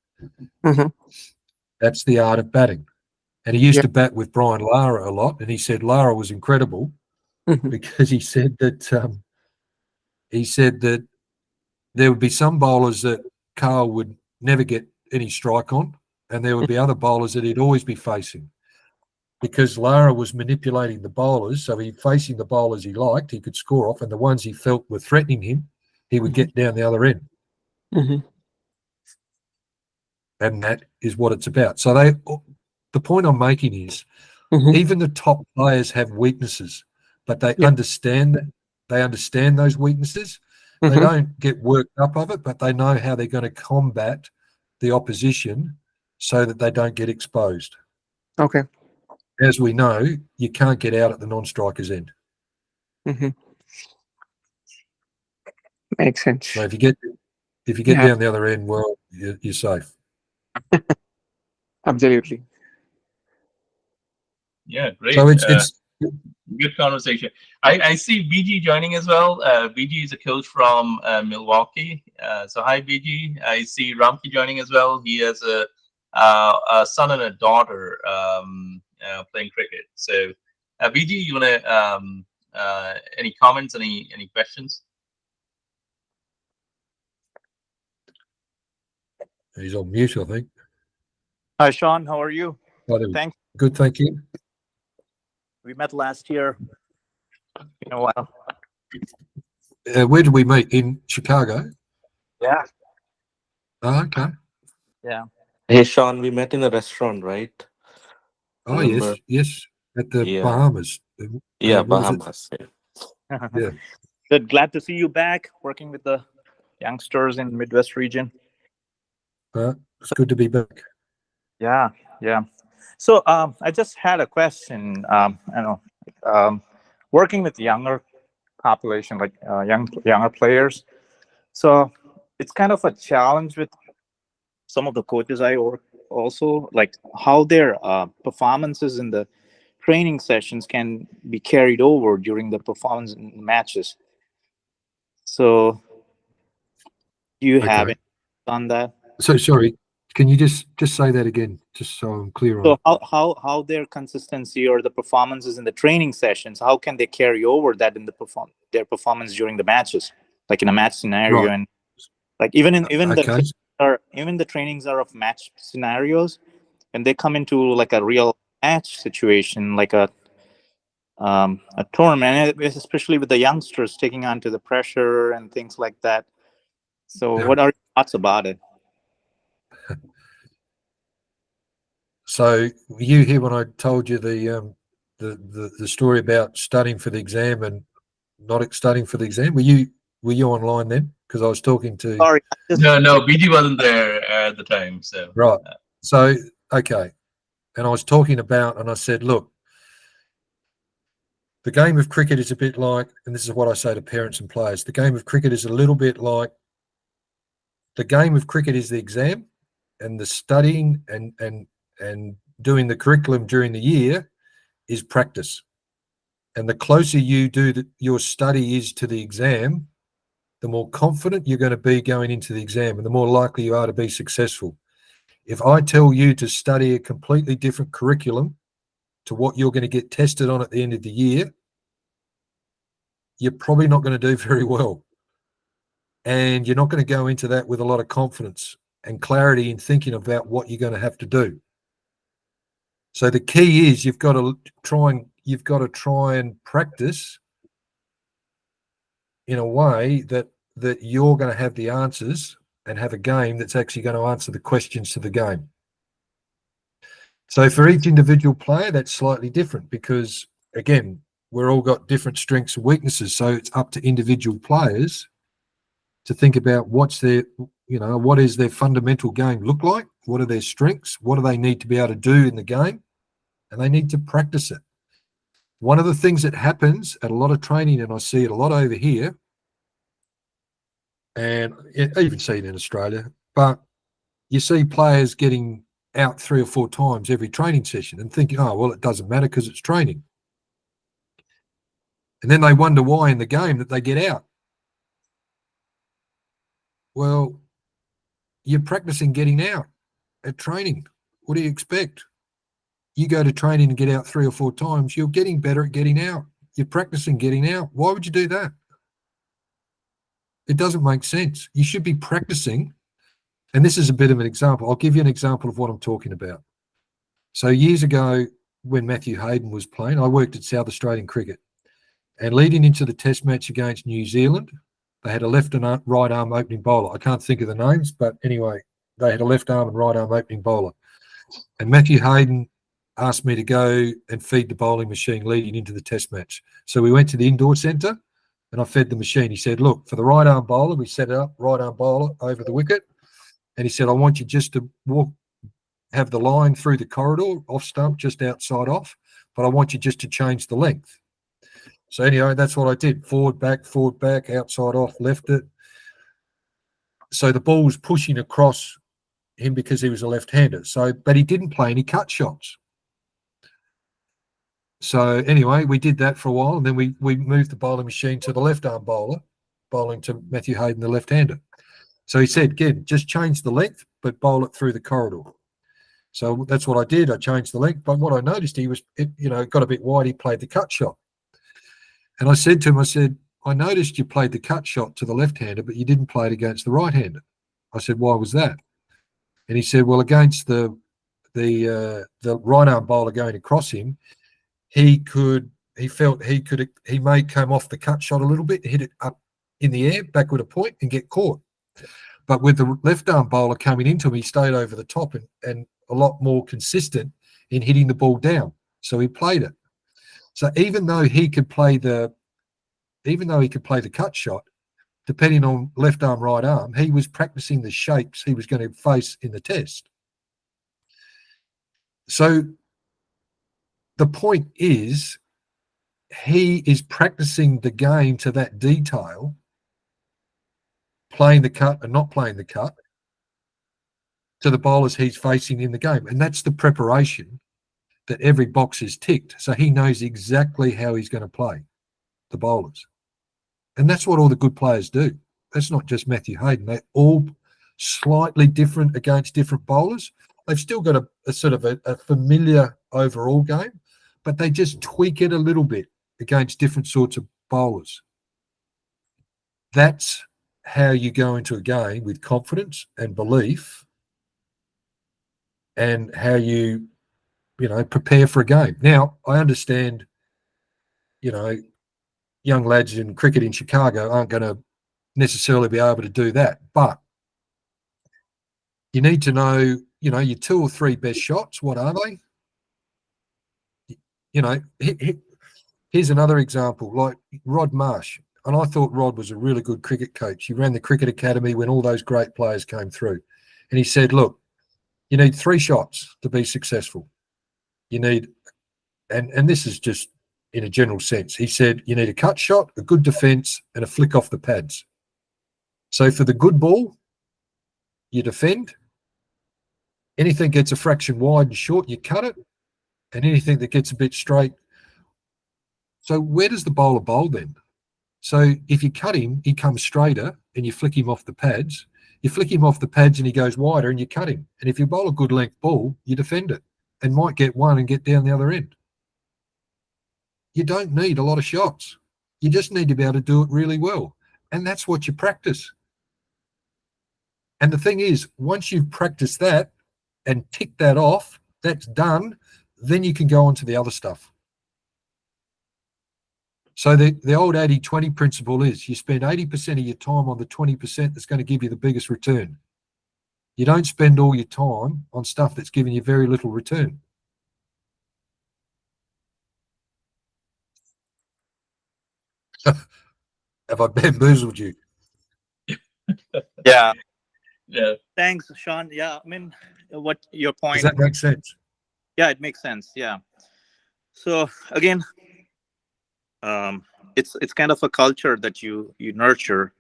Mm-hmm. That's the art of batting. And he used to bat with Brian Lara a lot. And he said Lara was incredible because he said that there would be some bowlers that Carl would never get any strike on, and there would be other bowlers that he'd always be facing. Because Lara was manipulating the bowlers, so he facing the bowlers he liked, he could score off, and the ones he felt were threatening him, he would get down the other end. Mm-hmm. And that is what it's about. So the point I'm making is even the top players have weaknesses, but they understand that. They understand those weaknesses. They don't get worked up of it, but they know how they're going to combat the opposition so that they don't get exposed. Okay. As we know, you can't get out at the non-striker's end. Mm-hmm. Makes sense. So if you get down the other end, well, you're safe. Absolutely. Yeah, great. So it's good conversation. I see BG joining as well. BG is a coach from Milwaukee. So hi, BG. I see Ramki joining as well. He has a son and a daughter playing cricket. So BG, you want to any comments, any questions? He's on mute, I think. Hi, Shaun. How are you? Thanks. Good, thank you. We met last year. In a while. Where did we meet? In Chicago? Yeah. Oh, okay. Yeah. Hey, Shaun, we met in a restaurant, right? Oh, Remember? yes. At the Bahamas. Yeah, what was it? Bahamas. Yeah. Good. Glad to see you back working with the youngsters in Midwest region. It's good to be back. Yeah. So I just had a question. Working with younger population, like younger players. So it's kind of a challenge with some of the coaches I work also, like how their performances in the training sessions can be carried over during the performance in matches. So do you have it on that? So sorry, can you just say that again, just so I'm clear on? So how their consistency or the performances in the training sessions, how can they carry over that in their performance during the matches, like in a match scenario, and like even the trainings are of match scenarios, and they come into like a real match situation, like a tournament, especially with the youngsters taking on to the pressure and things like that. So what are your thoughts about it? So were you here when I told you the story about studying for the exam and not studying for the exam? Were you online then? Because I was talking to. Sorry. No, BG wasn't there at the time. So right. So okay, and I was talking about, and I said, look, The game of cricket is a bit like, and this is what I say to parents and players, the game of cricket is a little bit like, the game of cricket is the exam, and the studying and doing the curriculum during the year is practice. And the closer you do that your study is to the exam, the more confident you're going to be going into the exam and the more likely you are to be successful. If I tell you to study a completely different curriculum to what you're going to get tested on at the end of the year, you're probably not going to do very well. And you're not going to go into that with a lot of confidence and clarity in thinking about what you're going to have to do. So the key is you've got to try and practice in a way that you're going to have the answers and have a game that's actually going to answer the questions to the game. So for each individual player, that's slightly different because, again, we're all got different strengths and weaknesses. So it's up to individual players to think about what is their fundamental game look like? What are their strengths? What do they need to be able to do in the game? And they need to practice it. One of the things that happens at a lot of training, and I see it a lot over here, and I even see it in Australia, but you see players getting out 3 or 4 times every training session and thinking, oh, well, it doesn't matter because it's training. And then they wonder why in the game that they get out. Well, you're practicing getting out at training. What do you expect? You go to training and get out 3 or 4 times, you're getting better at getting out. You're practicing getting out. Why would you do that? It doesn't make sense. You should be practicing. And this is a bit of an example. I'll give you an example of what I'm talking about. So years ago, when Matthew Hayden was playing, I worked at South Australian Cricket. And leading into the test match against New Zealand, they had a left and right arm opening bowler. I can't think of the names, but anyway, they had a left arm and right arm opening bowler. And Matthew Hayden asked me to go and feed the bowling machine leading into the test match. So we went to the indoor centre and I fed the machine. He said, look, for the right arm bowler, we set it up, right arm bowler over the wicket. And he said, I want you just to have the line through the corridor, off stump, just outside off, but I want you just to change the length. So anyway, that's what I did. Forward, back, outside off, left it. So the ball was pushing across him because he was a left-hander. But he didn't play any cut shots. So anyway, we did that for a while, and then we moved the bowling machine to the left-arm bowler, bowling to Matthew Hayden, the left-hander. So he said, again, just change the length, but bowl it through the corridor. So that's what I did. I changed the length. But what I noticed, it got a bit wide. He played the cut shot. And I said to him, I noticed you played the cut shot to the left-hander, but you didn't play it against the right-hander. I said, why was that? And he said, well, against the right-arm bowler going across him, he may come off the cut shot a little bit, hit it up in the air, backward a point, and get caught. But with the left-arm bowler coming into him, he stayed over the top and a lot more consistent in hitting the ball down. So he played it. So even though he could play the cut shot, depending on left arm, right arm, he was practicing the shapes he was going to face in the test. So the point is, he is practicing the game to that detail, playing the cut and not playing the cut, to the bowlers he's facing in the game. And that's the preparation that every box is ticked. So he knows exactly how he's going to play the bowlers. And that's what all the good players do. That's not just Matthew Hayden. They're all slightly different against different bowlers. They've still got a sort of a familiar overall game, but they just tweak it a little bit against different sorts of bowlers. That's how you go into a game with confidence and belief, and how you prepare for a game. Now, I understand, young lads in cricket in Chicago aren't going to necessarily be able to do that, but you need to know, your 2 or 3 best shots. What are they? Here's another example, like Rod Marsh. And I thought Rod was a really good cricket coach. He ran the cricket academy when all those great players came through. And he said, look, you need 3 shots to be successful. You need, and this is just in a general sense. He said you need a cut shot, a good defence, and a flick off the pads. So for the good ball, you defend. Anything gets a fraction wide and short, you cut it. And anything that gets a bit straight. So where does the bowler bowl then? So if you cut him, he comes straighter and you flick him off the pads. You flick him off the pads and he goes wider and you cut him. And if you bowl a good length ball, you defend it and might get one and get down the other end. You don't need a lot of shots. You just need to be able to do it really well. And that's what you practice. And the thing is, once you've practiced that and ticked that off, that's done, then you can go on to the other stuff. So the old 80-20 principle is you spend 80% of your time on the 20% that's going to give you the biggest return. You don't spend all your time on stuff that's giving you very little return. Have I bamboozled you? Yeah. Yeah. Thanks, Shaun. Yeah, I mean, what your point? Does that make sense? Yeah, it makes sense. Yeah. So again, it's kind of a culture that you nurture.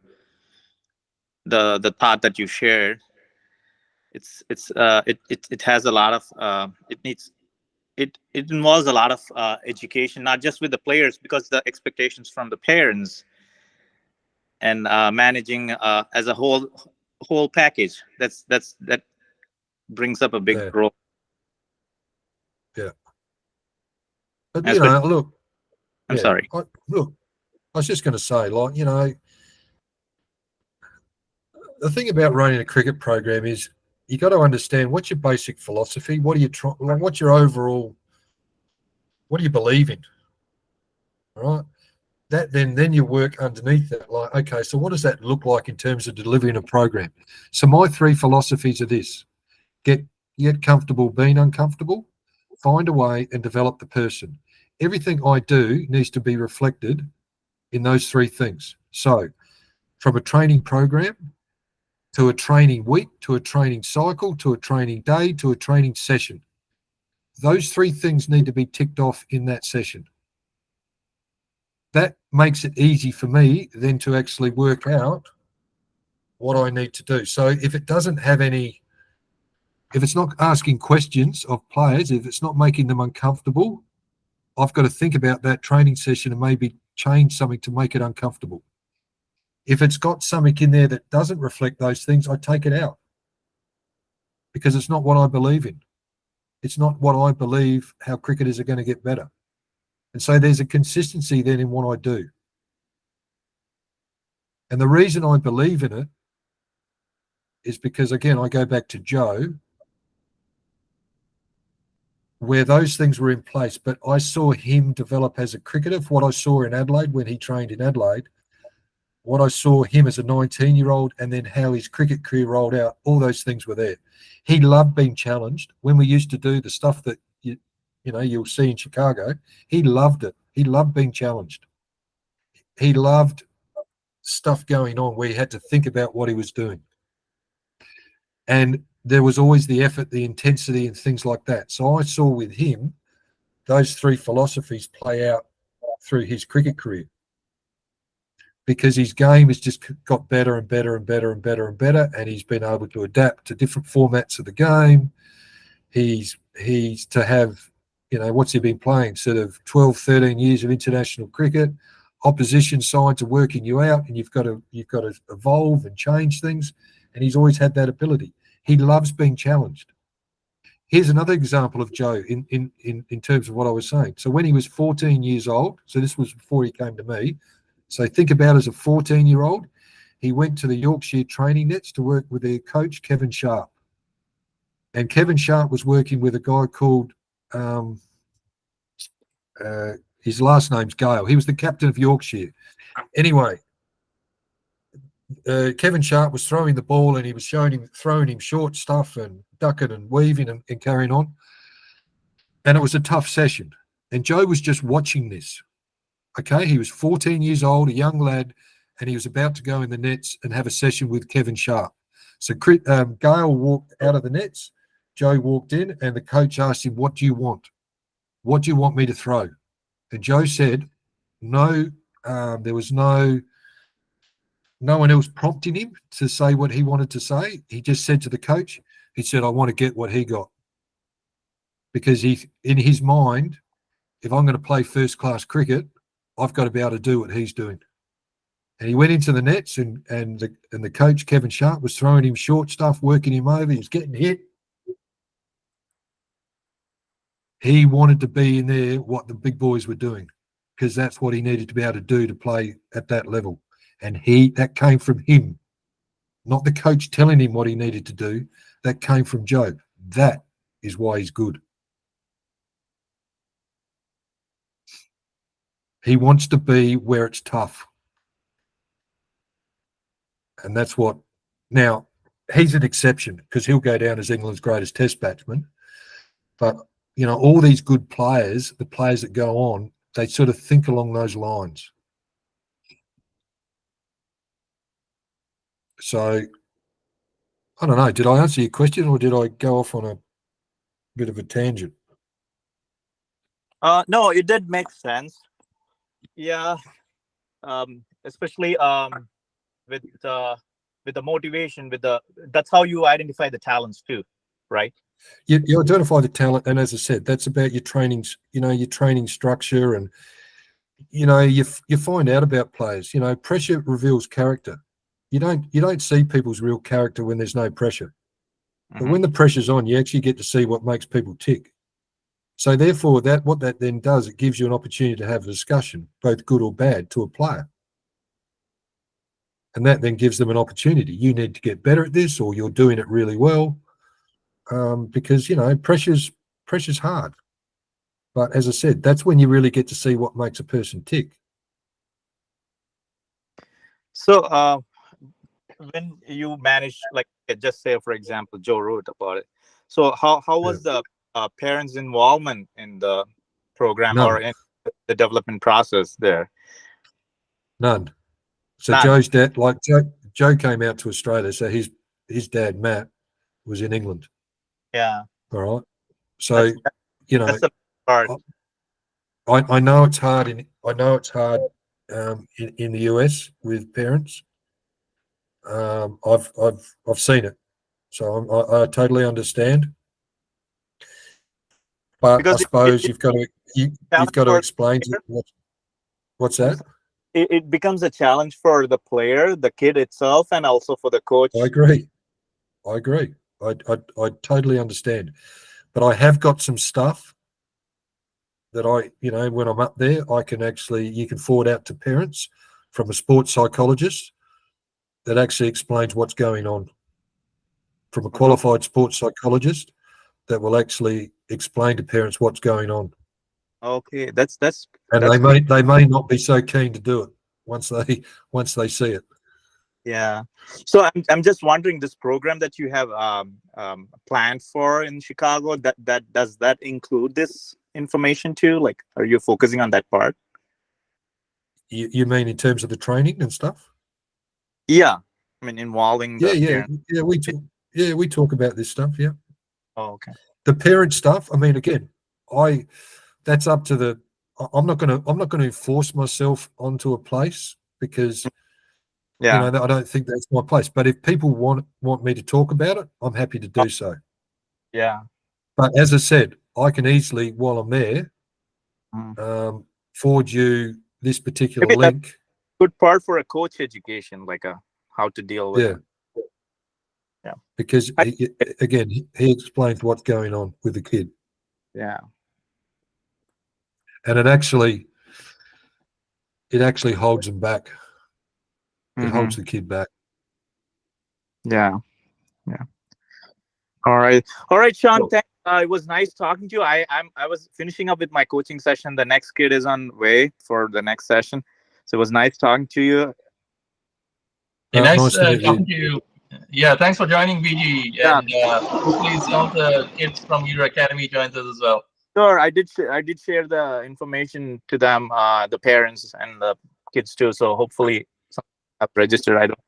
The thought that you share, it has a lot of it involves a lot of education, not just with the players, because the expectations from the parents and managing as a whole package. That brings up a big role. Yeah. But look. I'm sorry. I was just going to say, the thing about running a cricket program is you got to understand what's your basic philosophy. What are you what's your overall? What do you believe in? All right. That then you work underneath that. Like, okay, so what does that look like in terms of delivering a program? So my three philosophies are this: get comfortable being uncomfortable, find a way, and develop the person. Everything I do needs to be reflected in those three things. So from a training program to a training week, to a training cycle, to a training day, to a training session. Those three things need to be ticked off in that session. That makes it easy for me then to actually work out what I need to do. So if it doesn't have any, if it's not asking questions of players, if it's not making them uncomfortable, I've got to think about that training session and maybe change something to make it uncomfortable. If it's got something in there that doesn't reflect those things, I take it out because it's not what I believe in. It's not what I believe how cricketers are going to get better. And so there's a consistency then in what I do. And the reason I believe in it is because, again, I go back to Joe, where those things were in place, but I saw him develop as a cricketer. What I saw in Adelaide when he trained in Adelaide, what I saw him as a 19-year-old, and then how his cricket career rolled out, all those things were there. He loved being challenged. When we used to do the stuff that you'll see in Chicago, he loved it. He loved being challenged. He loved stuff going on where he had to think about what he was doing. And there was always the effort, the intensity, and things like that. So I saw with him those three philosophies play out through his cricket career, because his game has just got better and better and better and better and better, and he's been able to adapt to different formats of the game. He's to have, what's he been playing? Sort of 12, 13 years of international cricket. Opposition sides are working you out, and you've got to evolve and change things. And he's always had that ability. He loves being challenged. Here's another example of Joe in terms of what I was saying. So when he was 14 years old, so this was before he came to me. So think about as a 14-year-old, he went to the Yorkshire training nets to work with their coach, Kevin Sharp. And Kevin Sharp was working with a guy called, his last name's Gale. He was the captain of Yorkshire. Anyway, Kevin Sharp was throwing the ball, and he was throwing him short stuff and ducking and weaving and carrying on. And it was a tough session. And Joe was just watching this. Okay, he was 14 years old, a young lad, and he was about to go in the nets and have a session with Kevin Sharp. So Gale walked out of the nets, Joe walked in, and the coach asked him, "What do you want? What do you want me to throw?" And Joe said, no, there was no one else prompting him to say what he wanted to say. He just said to the coach, he said, I want to get what he got. Because in his mind, if I'm going to play first-class cricket, I've got to be able to do what he's doing. And he went into the nets, and the coach, Kevin Sharp, was throwing him short stuff, working him over. He was getting hit. He wanted to be in there what the big boys were doing, because that's what he needed to be able to do to play at that level. And that came from him, not the coach telling him what he needed to do. That came from Joe. That is why he's good. He wants to be where it's tough. And that's what, now, he's an exception because he'll go down as England's greatest test batsman. But, you know, all these good players, the players that go on, they sort of think along those lines. So, I don't know, did I answer your question or did I go off on a bit of a tangent? No, it did make sense. Yeah, especially with the motivation, that's how you identify the talents too, right? You identify the talent, and as I said, that's about your training, your training structure, and you find out about players. Pressure reveals character. You don't see people's real character when there's no pressure. But when the pressure's on, you actually get to see what makes people tick. So therefore, what that then does, it gives you an opportunity to have a discussion, both good or bad, to a player. And that then gives them an opportunity. You need to get better at this, or you're doing it really well. Because, pressure's hard. But as I said, that's when you really get to see what makes a person tick. So when you manage, like, just say, for example, Joe wrote about it. So how was the parents' involvement in the program or in the development process there? None. So None. Joe's dad, like Joe came out to Australia, so his dad, Matt, was in England. Yeah. All right. So that's the part. I know it's hard in the US with parents. I've seen it, so I totally understand. But Because I suppose you've got to explain to what's that? It becomes a challenge for the player, the kid itself, and also for the coach. I agree. I totally understand. But I have got some stuff that when I'm up there, you can forward out to parents from a sports psychologist that actually explains what's going on, from a qualified sports psychologist that will actually explain to parents what's going on. Okay, they may not be so keen to do it once they see it. Yeah. So I'm just wondering, this program that you have planned for in Chicago, that does that include this information too? Like, are you focusing on that part? You mean in terms of the training and stuff? Yeah, I mean involving the we talk about this stuff. Yeah. Oh, okay. The parent stuff. I mean, again, that's up to the. I'm not going to force myself onto a place because. I don't think that's my place. But if people want me to talk about it, I'm happy to do so. Yeah. But as I said, I can easily, while I'm there, forward you this particular link. Good part for a coach education, like how to deal with it. Yeah. Because he explains what's going on with the kid. Yeah. And it actually holds them back. It holds the kid back. Yeah. Yeah. All right, Shaun. Thanks. It was nice talking to you. I was finishing up with my coaching session. The next kid is on way for the next session, so it was nice talking to you. Nice talking to you. Yeah, thanks for joining, BG. And hopefully some of the kids from your academy joins us as well. Sure, I did share the information to them, the parents and the kids too. So hopefully some have registered. I don't.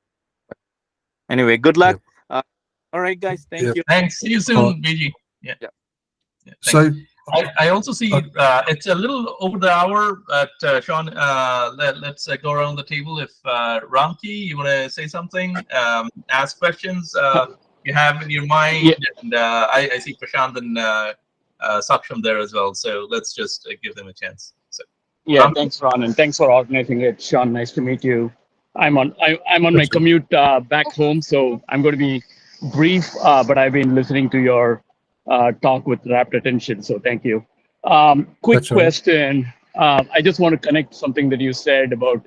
Anyway, good luck. All right, guys. Thank you. Thanks. See you soon, BG. Yeah. So I also see it's a little over the hour, but Shaun, let's go around the table. If Ramki, you want to say something, ask questions you have in your mind, Yeah, and I see Prashant and Saksham there as well. So let's just give them a chance. So, yeah. Ramki? Thanks, Ron, and thanks for organizing it, Sean. Nice to meet you. I'm on my That's it. commute back home, so I'm going to be brief. But I've been listening to your talk with rapt attention, so thank you. Quick That's all right. question. I just want to connect something that you said about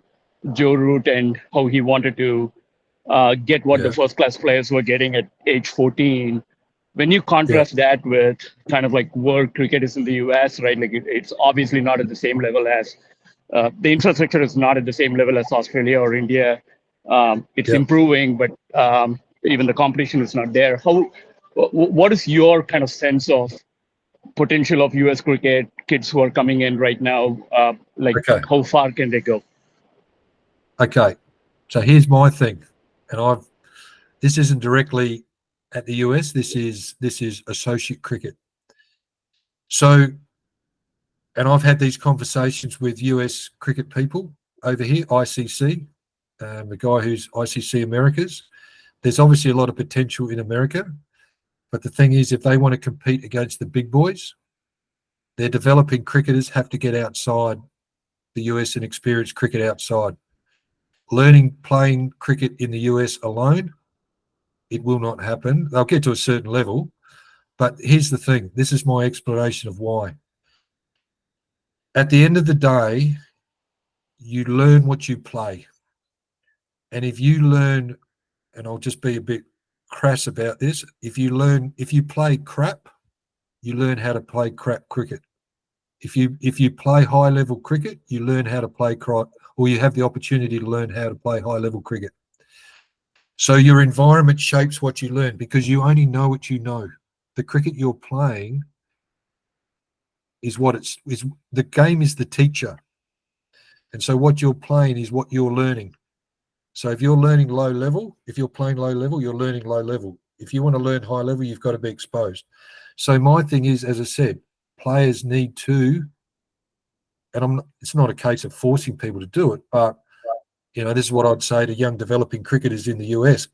Joe Root and how he wanted to get what the Yeah, first class players were getting at age 14. When you yeah, contrast that with kind of like where cricket is in the US, right? Like it's obviously not at the same level as the infrastructure is not at the same level as Australia or India. It's yeah. improving, but even the competition is not there. What is your kind of sense of potential of US cricket, kids who are coming in right now? Like Okay, how far can they go? okay. So here's my thing, and this isn't directly at the US. This is associate cricket. So, and I've had these conversations with US cricket people over here, ICC, the guy who's ICC Americas. There's obviously a lot of potential in America, but the thing is, if they want to compete against the big boys, their developing cricketers have to get outside the US and experience cricket outside. Playing cricket in the US alone, it will not happen. They'll get to a certain level, but here's the thing. This is my explanation of why. At the end of the day, you learn what you play. And if you learn, and I'll just be a bit crass about this, if you play crap, you learn how to play crap cricket. If you play high level cricket, you learn how to play or you have the opportunity to learn how to play high level cricket. So your environment shapes what you learn because you only know what you know. The cricket you're playing is the game is the teacher. And so what you're playing is what you're learning. So if you're learning low level, if you're playing low level, you're learning low level. If you want to learn high level, you've got to be exposed. So my thing is, as I said, players need to, and it's not a case of forcing people to do it, but this is what I'd say to young developing cricketers in the US: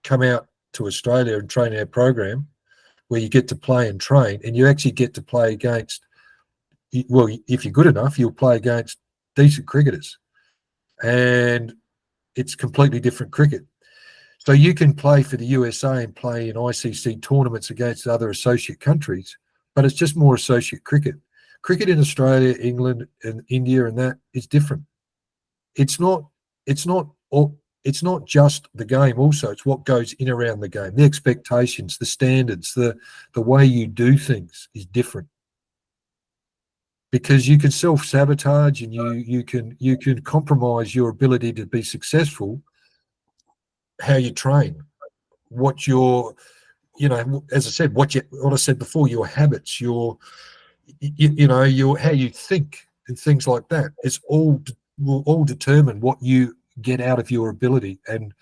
come out to Australia and train our program where you get to play and train, and you actually get to play against. Well, if you're good enough, you'll play against decent cricketers, and it's completely different cricket. So you can play for the USA and play in ICC tournaments against other associate countries, but it's just more associate cricket. Cricket in Australia, England, and India, and that is different. It's not just the game. Also, it's what goes in around the game. The expectations, the standards, the way you do things is different. Because you can self-sabotage and you can compromise your ability to be successful. How you train, what your, as I said, what I said before, your habits, your how you think and things like that. It's will all determine what you get out of your ability and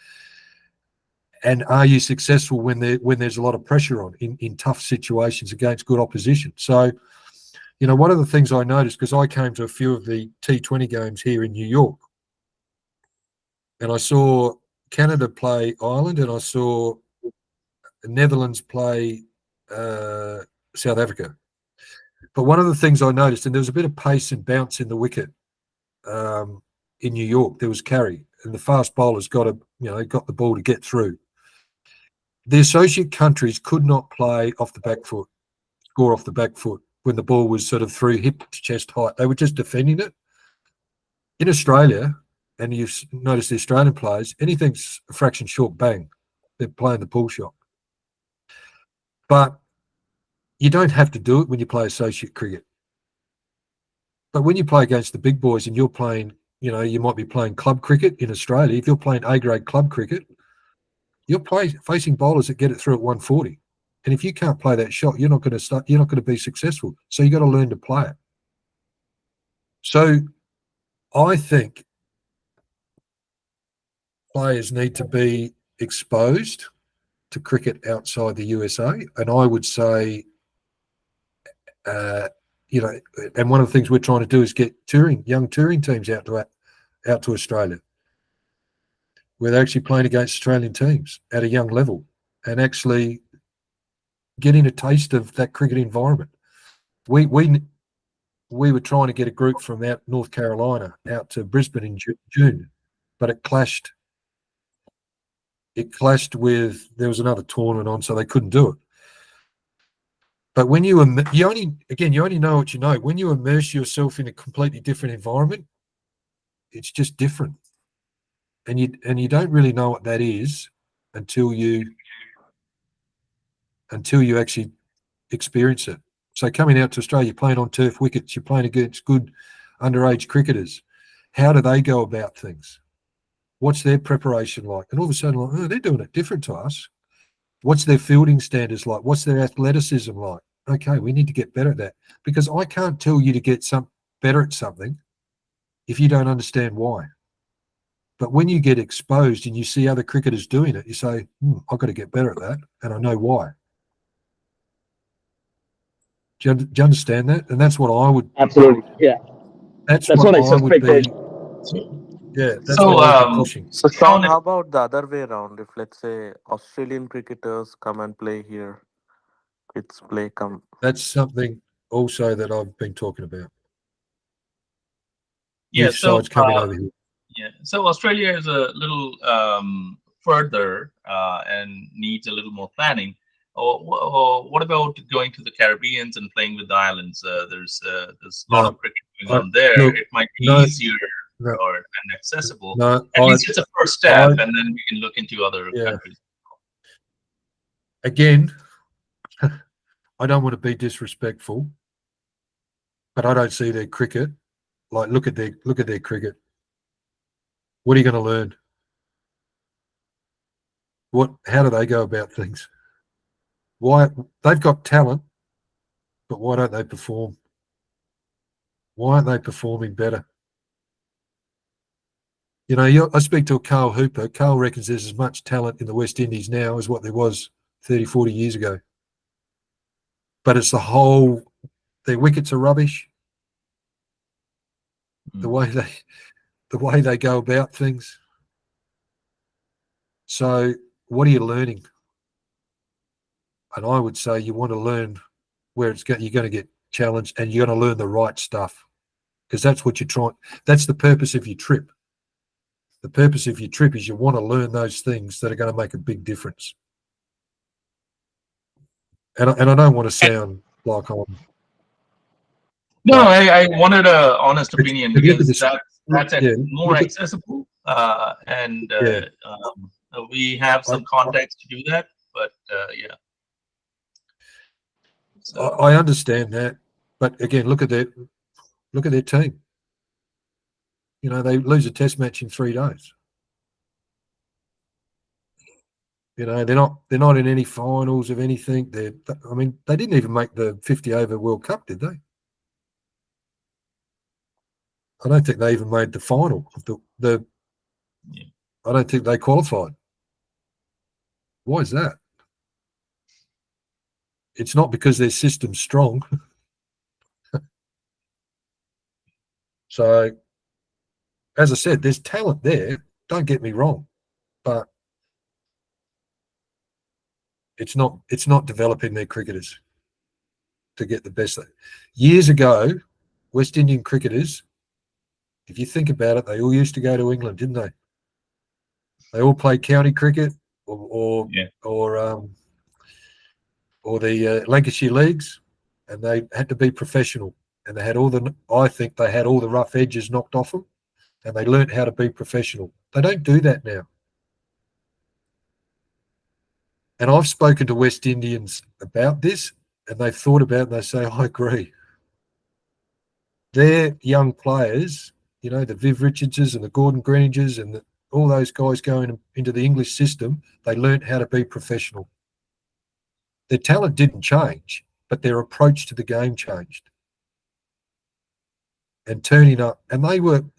are you successful when there's a lot of pressure on in tough situations against good opposition. So, one of the things I noticed, because I came to a few of the T20 games here in New York, and I saw Canada play Ireland, and I saw the Netherlands play South Africa. But one of the things I noticed, and there was a bit of pace and bounce in the wicket in New York. There was carry, and the fast bowlers got the ball to get through. The associate countries could not play off the back foot, score off the back foot when the ball was sort of through hip to chest height. They were just defending it. In Australia, and you've noticed the Australian players, anything's a fraction short, bang, they're playing the pull shot. But you don't have to do it when you play associate cricket. But when you play against the big boys and you're playing, you might be playing club cricket in Australia. If you're playing A-grade club cricket, you're facing bowlers that get it through at 140. And if you can't play that shot, you're not going to be successful. So you've got to learn to play it. So I think players need to be exposed to cricket outside the USA. And I would say you know, and one of the things we're trying to do is get young touring teams out to Australia, where they're actually playing against Australian teams at a young level and actually getting a taste of that cricket environment. We were trying to get a group from out North Carolina out to Brisbane in June, but it clashed. It clashed with, there was another tournament on, so they couldn't do it. But when you only know what you know. When you immerse yourself in a completely different environment, it's just different, and you don't really know what that is until you actually experience it. So coming out to Australia, you're playing on turf wickets, you're playing against good underage cricketers. How do they go about things? What's their preparation like? And all of a sudden, like, oh, they're doing it different to us. What's their fielding standards like? What's their athleticism like? Okay, we need to get better at that, because I can't tell you to get better at something if you don't understand why. But when you get exposed and you see other cricketers doing it, you say, I've got to get better at that, and I know why. Do you understand that? And that's what I would. Absolutely, yeah. That's what I I would suspected. be. Yeah, that's So, what I'd be pushing. So, Sean, Sean, how about the other way around? If, let's say, Australian cricketers come and play here, come. That's something also that I've been talking about. yeah, Youth sides coming over here. yeah. So Australia is a little further and needs a little more planning. What about going to the Caribbean and playing with the islands? There's a lot of cricket going on there. Look, It might be easier and accessible. At least it's a first step, and then we can look into other countries. Again, I don't want to be disrespectful, but I don't see their cricket. Like, look at their cricket. What are you going to learn? How do they go about things? Why they've got talent, but why don't they perform? Why aren't they performing better? You know, I speak to a Carl Hooper. Carl reckons there's as much talent in the West Indies now as what there was 30, 40 years ago. But it's their wickets are rubbish. The way they go about things. So what are you learning? And I would say you want to learn where you're going to get challenged, and you're going to learn the right stuff, because that's what you're trying. That's the purpose of your trip. The purpose of your trip is you want to learn those things that are going to make a big difference. And I don't want to sound like I'm. No, I wanted an honest opinion, because that's more accessible, and we have some context to do that. But yeah. So. I understand that, but again, look at their team. You know, they lose a test match in 3 days. You know, they're not in any finals of anything. They didn't even make the 50 over World Cup, did they? I don't think they even made the final of the. I don't think they qualified. Why is that? It's not because their system's strong. So, as I said, there's talent there. Don't get me wrong, but it's not developing their cricketers to get the best. Years ago, West Indian cricketers, if you think about it, they all used to go to England, didn't they? They all played county cricket or the Lancashire leagues, and they had to be professional. And I think they had all the rough edges knocked off them, and they learnt how to be professional. They don't do that now. And I've spoken to West Indians about this, and they've thought about it, and they say, I agree. Their young players, you know, the Viv Richardses and the Gordon Greenidges and all those guys going into the English system, they learnt how to be professional. Their talent didn't change, but their approach to the game changed. And turning up, and they led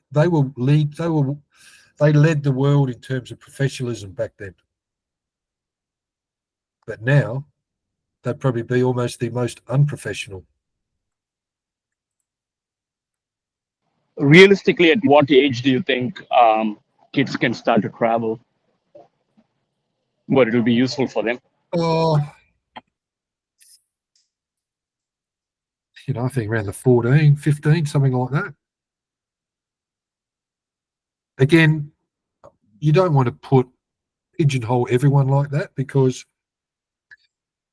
the world in terms of professionalism back then. But now they'd probably be almost the most unprofessional. realistically, at what age do you think kids can start to travel? Where it'll be useful for them? Oh, I think around the 14, 15, something like that. Again, you don't want to pigeonhole everyone like that, because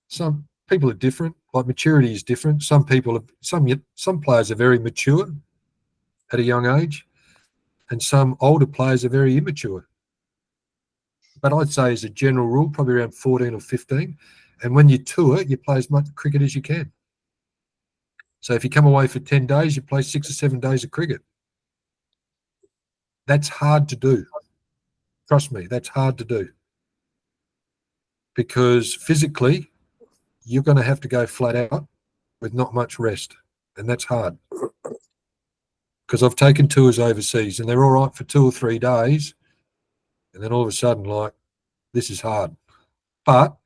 some people are different. Like, maturity is different. Some players are very mature at a young age, and some older players are very immature. But I'd say, as a general rule, probably around 14 or 15. And when you tour, you play as much cricket as you can. So if you come away for 10 days, you play 6 or 7 days of cricket. That's hard to do. Trust me, that's hard to do. Because physically, you're going to have to go flat out with not much rest. And that's hard. Because I've taken tours overseas and they're all right for 2 or 3 days. And then all of a sudden, like, this is hard. But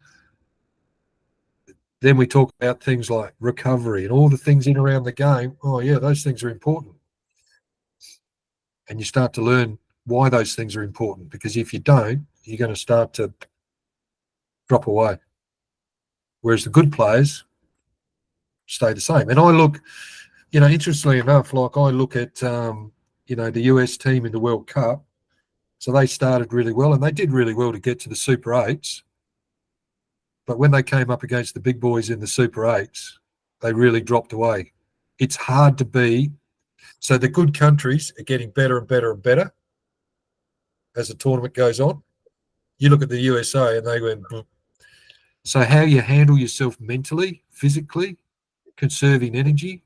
then we talk about things like recovery and all the things in around the game. Oh, yeah, those things are important. And you start to learn why those things are important, because if you don't, you're going to start to drop away. Whereas the good players stay the same. And I look, interestingly enough, like, I look at, the US team in the World Cup. So they started really well, and they did really well to get to the Super 8s. But when they came up against the big boys in the Super 8s, they really dropped away. It's hard to be. So the good countries are getting better and better and better as the tournament goes on. You look at the USA and they went. So how you handle yourself mentally, physically, conserving energy.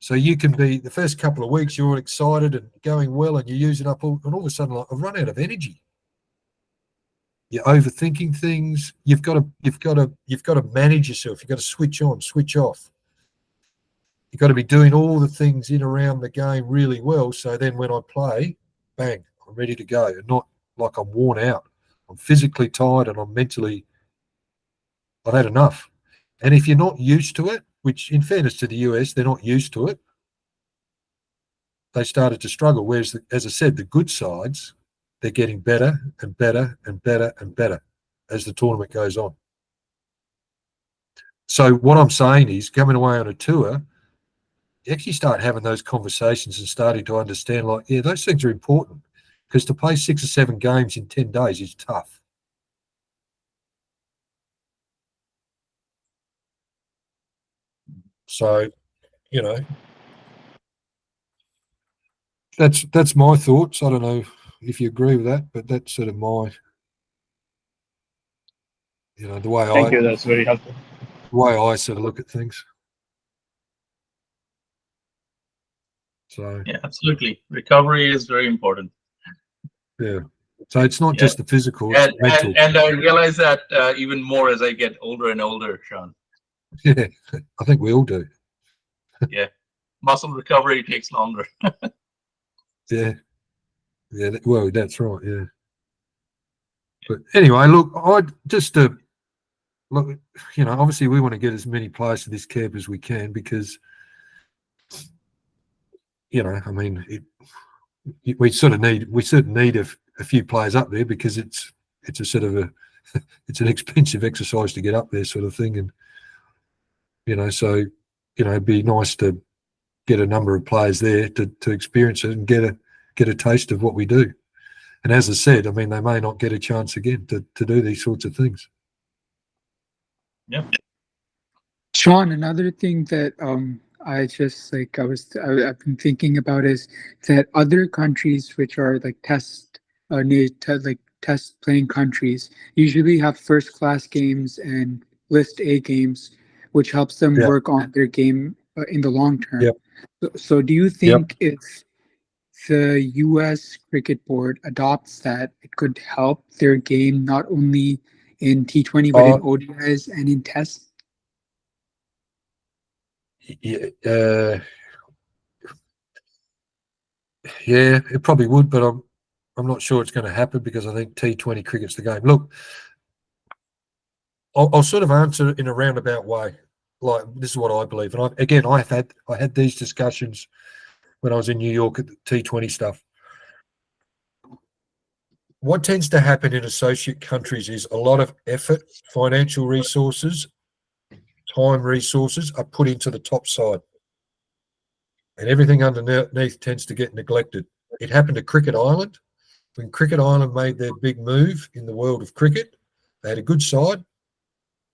So you can be, the first couple of weeks, you're all excited and going well, and you're using up and all of a sudden, like, I've run out of energy. You're overthinking things. You've got to manage yourself. You've got to switch on, switch off. You've got to be doing all the things in around the game really well. So then when I play, bang, I'm ready to go. And not like I'm worn out. I'm physically tired and I'm mentally, I've had enough. And if you're not used to it, which in fairness to the US, they're not used to it, they started to struggle. Whereas, as I said, the good sides, they're getting better and better and better and better as the tournament goes on. So what I'm saying is, coming away on a tour, you actually start having those conversations and starting to understand, like, yeah, those things are important, because to play 6 or 7 games in 10 days is tough. So, that's my thoughts. I don't know if you agree with that, but that's sort of my, the way Thank you. That's very helpful. The way I sort of look at things. So yeah, absolutely. Recovery is very important. Yeah. So it's not just the physical, it's mental. And I realize that even more as I get older and older, Shaun. Yeah, I think we all do. Yeah. Muscle recovery takes longer. Yeah. Yeah, well, that's right, yeah. But anyway, look, I just look, obviously we want to get as many players to this camp as we can, because, I mean, we certainly need a few players up there, because it's a sort of it's an expensive exercise to get up there, sort of thing, and so it'd be nice to get a number of players there to experience it and get a taste of what we do. And as I said, I mean, they may not get a chance again to do these sorts of things. Yeah. Shaun, another thing that I just I've been thinking about is that other countries which are like test playing countries usually have first class games and list A games, which helps them work on their game in the long term. Yep. So do you think if the US Cricket Board adopts that, it could help their game not only in T20 but in ODIs and in tests? Yeah, it probably would, but I'm not sure it's going to happen, because I think T20 cricket's the game. Look, I'll sort of answer it in a roundabout way. Like, this is what I believe, and I had these discussions when I was in New York at the T20 stuff. What tends to happen in associate countries is a lot of effort, financial resources, time resources are put into the top side, and everything underneath tends to get neglected. It happened to Cricket Ireland. When Cricket Ireland made their big move in the world of cricket, they had a good side,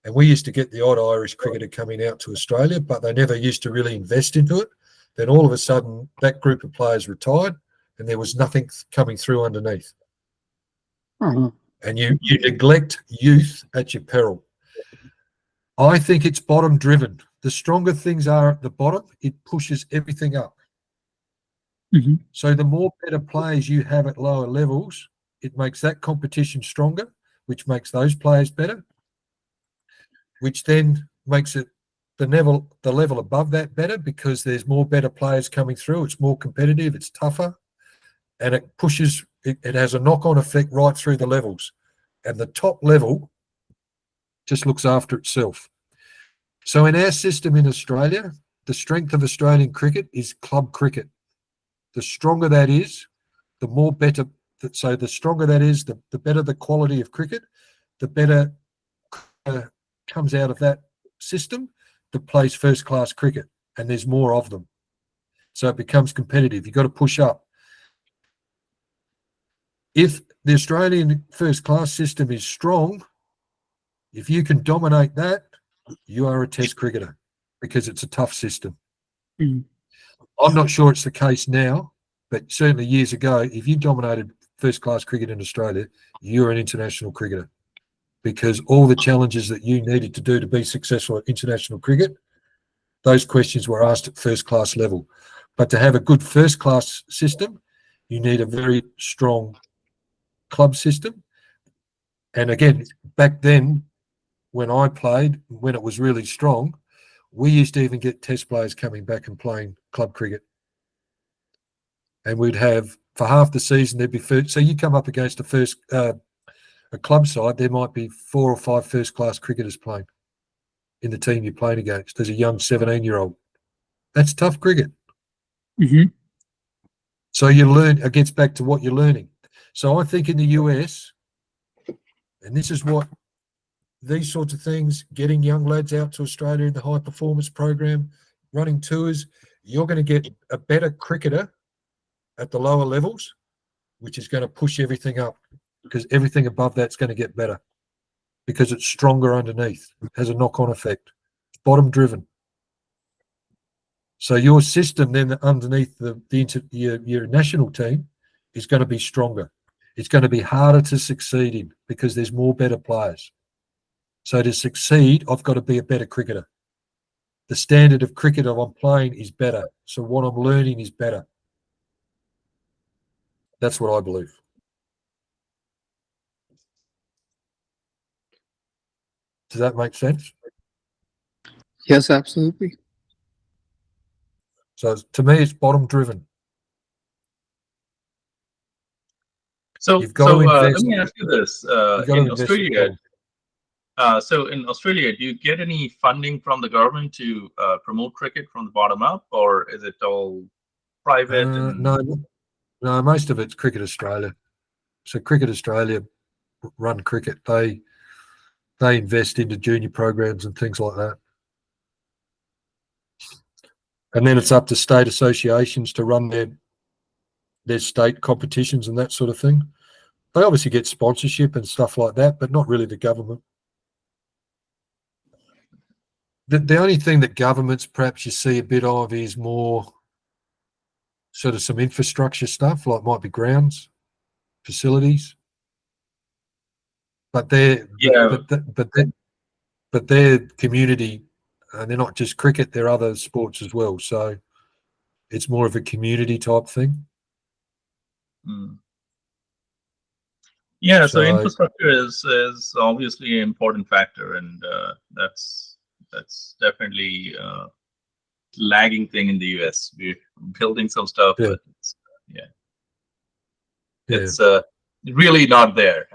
and we used to get the odd Irish cricketer coming out to Australia, but they never used to really invest into it. Then all of a sudden, that group of players retired, and there was nothing coming through underneath. And you neglect youth at your peril. I think it's bottom driven. The stronger things are at the bottom, it pushes everything up. So the more better players you have at lower levels, it makes that competition stronger, which makes those players better, which then makes it the level above that better because there's more better players coming through. It's more competitive, it's tougher, and it pushes, it has a knock-on effect right through the levels. And the top level just looks after itself. So in our system in Australia, the strength of Australian cricket is club cricket. The stronger that is, the more better. So the stronger that is, the better the quality of cricket, the better comes out of that system that plays first-class cricket, and there's more of them. So it becomes competitive. You've got to push up. If the Australian first-class system is strong, if you can dominate that, you are a test cricketer because it's a tough system. I'm not sure it's the case now, but certainly years ago, if you dominated first-class cricket in Australia, you're an international cricketer because all the challenges that you needed to do to be successful at international cricket, those questions were asked at first-class level. But to have a good first-class system, you need a very strong club system. And again, back then, when I played, when it was really strong, we used to even get test players coming back and playing club cricket. And we'd have, for half the season, there'd be so you come up against a club side, there might be 4 or 5 first-class cricketers playing in the team you're playing against. There's a young 17-year-old. That's tough cricket. So you learn, it gets back to what you're learning. So I think in the US, and this is what these sorts of things, getting young lads out to Australia in the high performance program, running tours, you're going to get a better cricketer at the lower levels, which is going to push everything up because everything above that's going to get better because it's stronger underneath. It has a knock-on effect. It's bottom driven. So your system then underneath your national team is going to be stronger. It's going to be harder to succeed in because there's more better players. So to succeed, I've got to be a better cricketer. The standard of cricket I'm playing is better. So what I'm learning is better. That's what I believe. Does that make sense? Yes, absolutely. So to me, it's bottom driven. So, You've got to let invest. me ask you this: in Australia, so in Australia, do you get any funding from the government to promote cricket from the bottom up, or is it all private? No, most of it's Cricket Australia. So Cricket Australia run cricket. They invest into junior programs and things like that. And then it's up to state associations to run their state competitions and that sort of thing. They obviously get sponsorship and stuff like that, but not really the government. The only thing that governments perhaps you see a bit of is more sort of some infrastructure stuff, like might be grounds, facilities. But they're community, and they're not just cricket, they're other sports as well. So it's more of a community type thing. Yeah, so infrastructure is obviously an important factor, and that's definitely lagging thing in the US. We're building some stuff, but it's really not there.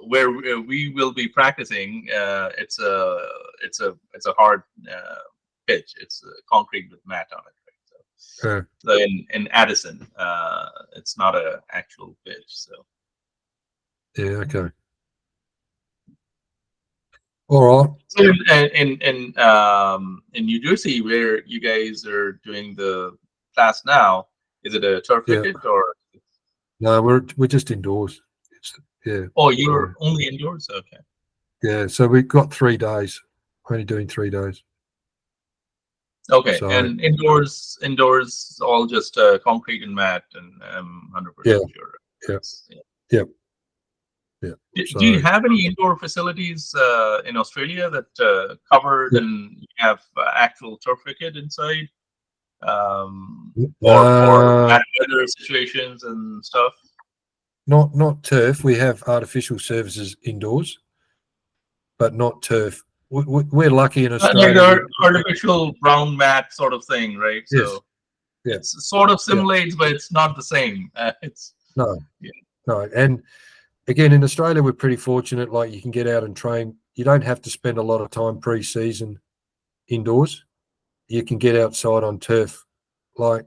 Where we will be practicing, it's a hard pitch. It's concrete with mat on it. Right? So in Addison, it's not an actual pitch. So yeah, okay. All right. So in New Jersey, where you guys are doing the class now, is it a turf Yeah. wicket or? No, we're just indoors. Yeah. Oh, you're only indoors? Okay. Yeah, so we've got 3 days. Only doing 3 days. Okay, So, and indoors, all just concrete and mat, and I'm 100% Yeah. sure. Yeah. Yeah. Yeah. Do you have any indoor facilities in Australia that cover and have actual turf wicket inside? For bad weather situations and stuff? Not turf. We have artificial surfaces indoors, but not turf. We're lucky in Australia. Like artificial brown mat sort of thing, right? Yes. So Yeah. it sort of simulates, but it's not the same. No. And again, in Australia, we're pretty fortunate. Like, you can get out and train. You don't have to spend a lot of time pre-season indoors. You can get outside on turf. Like,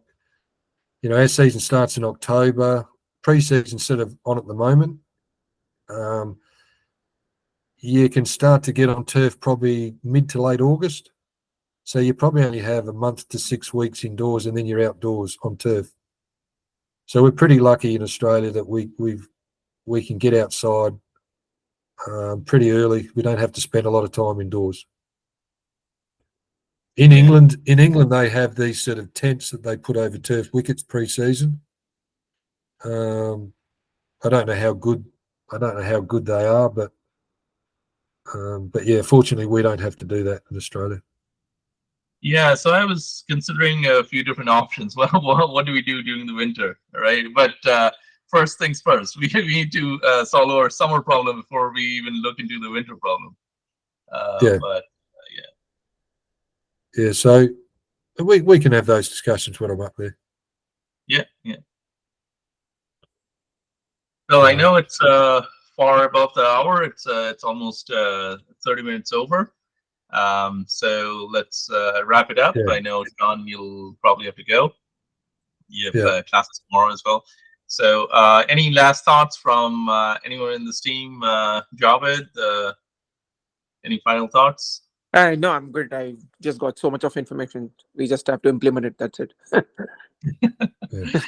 our season starts in October. Pre-season's sort of on at the moment. You can start to get on turf probably mid to late August. So you probably only have a month to 6 weeks indoors, and then you're outdoors on turf. So we're pretty lucky in Australia that we can get outside pretty early. We don't have to spend a lot of time indoors. In England, they have these sort of tents that they put over turf wickets pre-season. I don't know how good they are, but yeah, fortunately we don't have to do that in Australia. Yeah, so I was considering a few different options. Well, what do we do during the winter, right? But first things first, we need to solve our summer problem before we even look into the winter problem. Yeah, so we can have those discussions when I'm up there. Yeah. So I know it's far above the hour. It's almost 30 minutes over. So let's wrap it up. Yeah. I know, Shaun, you'll probably have to go. You have Yeah. classes tomorrow as well. So any last thoughts from anyone in this team? Javed, any final thoughts? No, I'm good. I just got so much of information. We just have to implement it. That's it.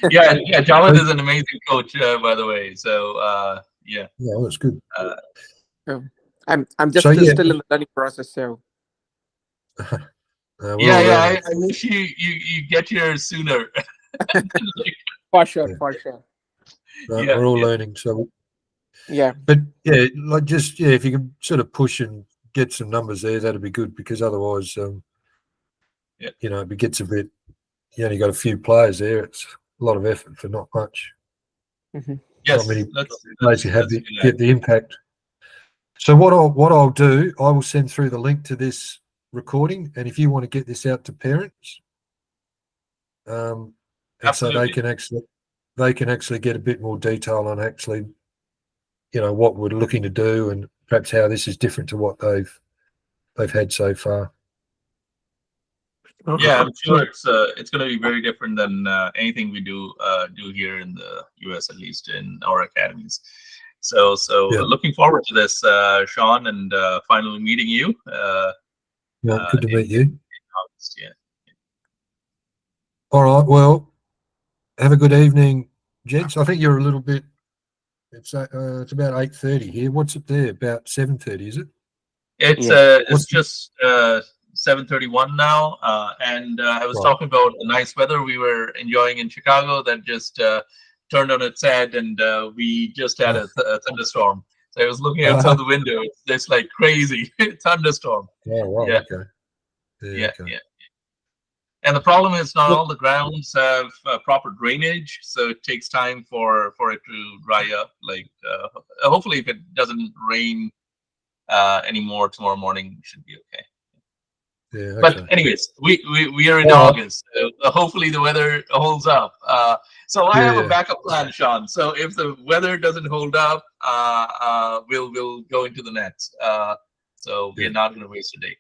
Yeah, Javed is an amazing coach, by the way. So yeah. Yeah, that's good. I'm just still in the learning process. So I wish you get here sooner. For sure. We're all learning, so but yeah, like if you can sort of push and get some numbers there, that'd be good, because otherwise it gets a bit, you only got a few players there. It's a lot of effort for not much. Yes, not many players get the impact. So what I'll do, I will send through the link to this recording, and if you want to get this out to parents, and so they can actually get a bit more detail on actually, what we're looking to do, and perhaps how this is different to what they've had so far. Yeah, I'm sure it's going to be very different than anything we do here in the US, at least in our academies. So looking forward to this, Shaun, and finally meeting you. Good to meet you. In August, yeah. All right. Well, have a good evening, gents. I think you're a little bit. It's about 8:30 here. What's it there? About 7:30, is it? It's just 7:31 now, and I was talking about the nice weather we were enjoying in Chicago that just turned on its head, and we just had a thunderstorm. So I was looking outside the window. It's just like crazy thunderstorm. Oh, wow. Yeah. Okay. Yeah. And the problem is not all the grounds have proper drainage, so it takes time for it to dry up. Like hopefully, if it doesn't rain anymore tomorrow morning, we should be okay. Yeah, okay. But anyways, we are in August. So hopefully the weather holds up. So I have a backup plan, Shaun. So if the weather doesn't hold up, we'll go into the next. So we're not going to waste a day.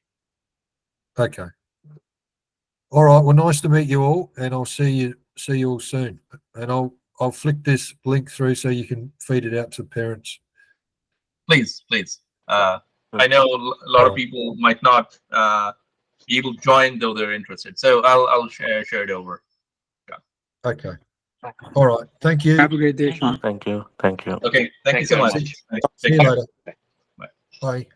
Okay. All right. Well, nice to meet you all, and I'll see you all soon. And I'll flick this link through so you can feed it out to parents. Please. I know a lot of people might not be able to join, though they're interested. So I'll share it over. Okay. All right. Thank you. Have a great day, Shaun. Thank you. Thank you. Okay. Thank you so very much. much. See Take you care. later. Bye. Bye.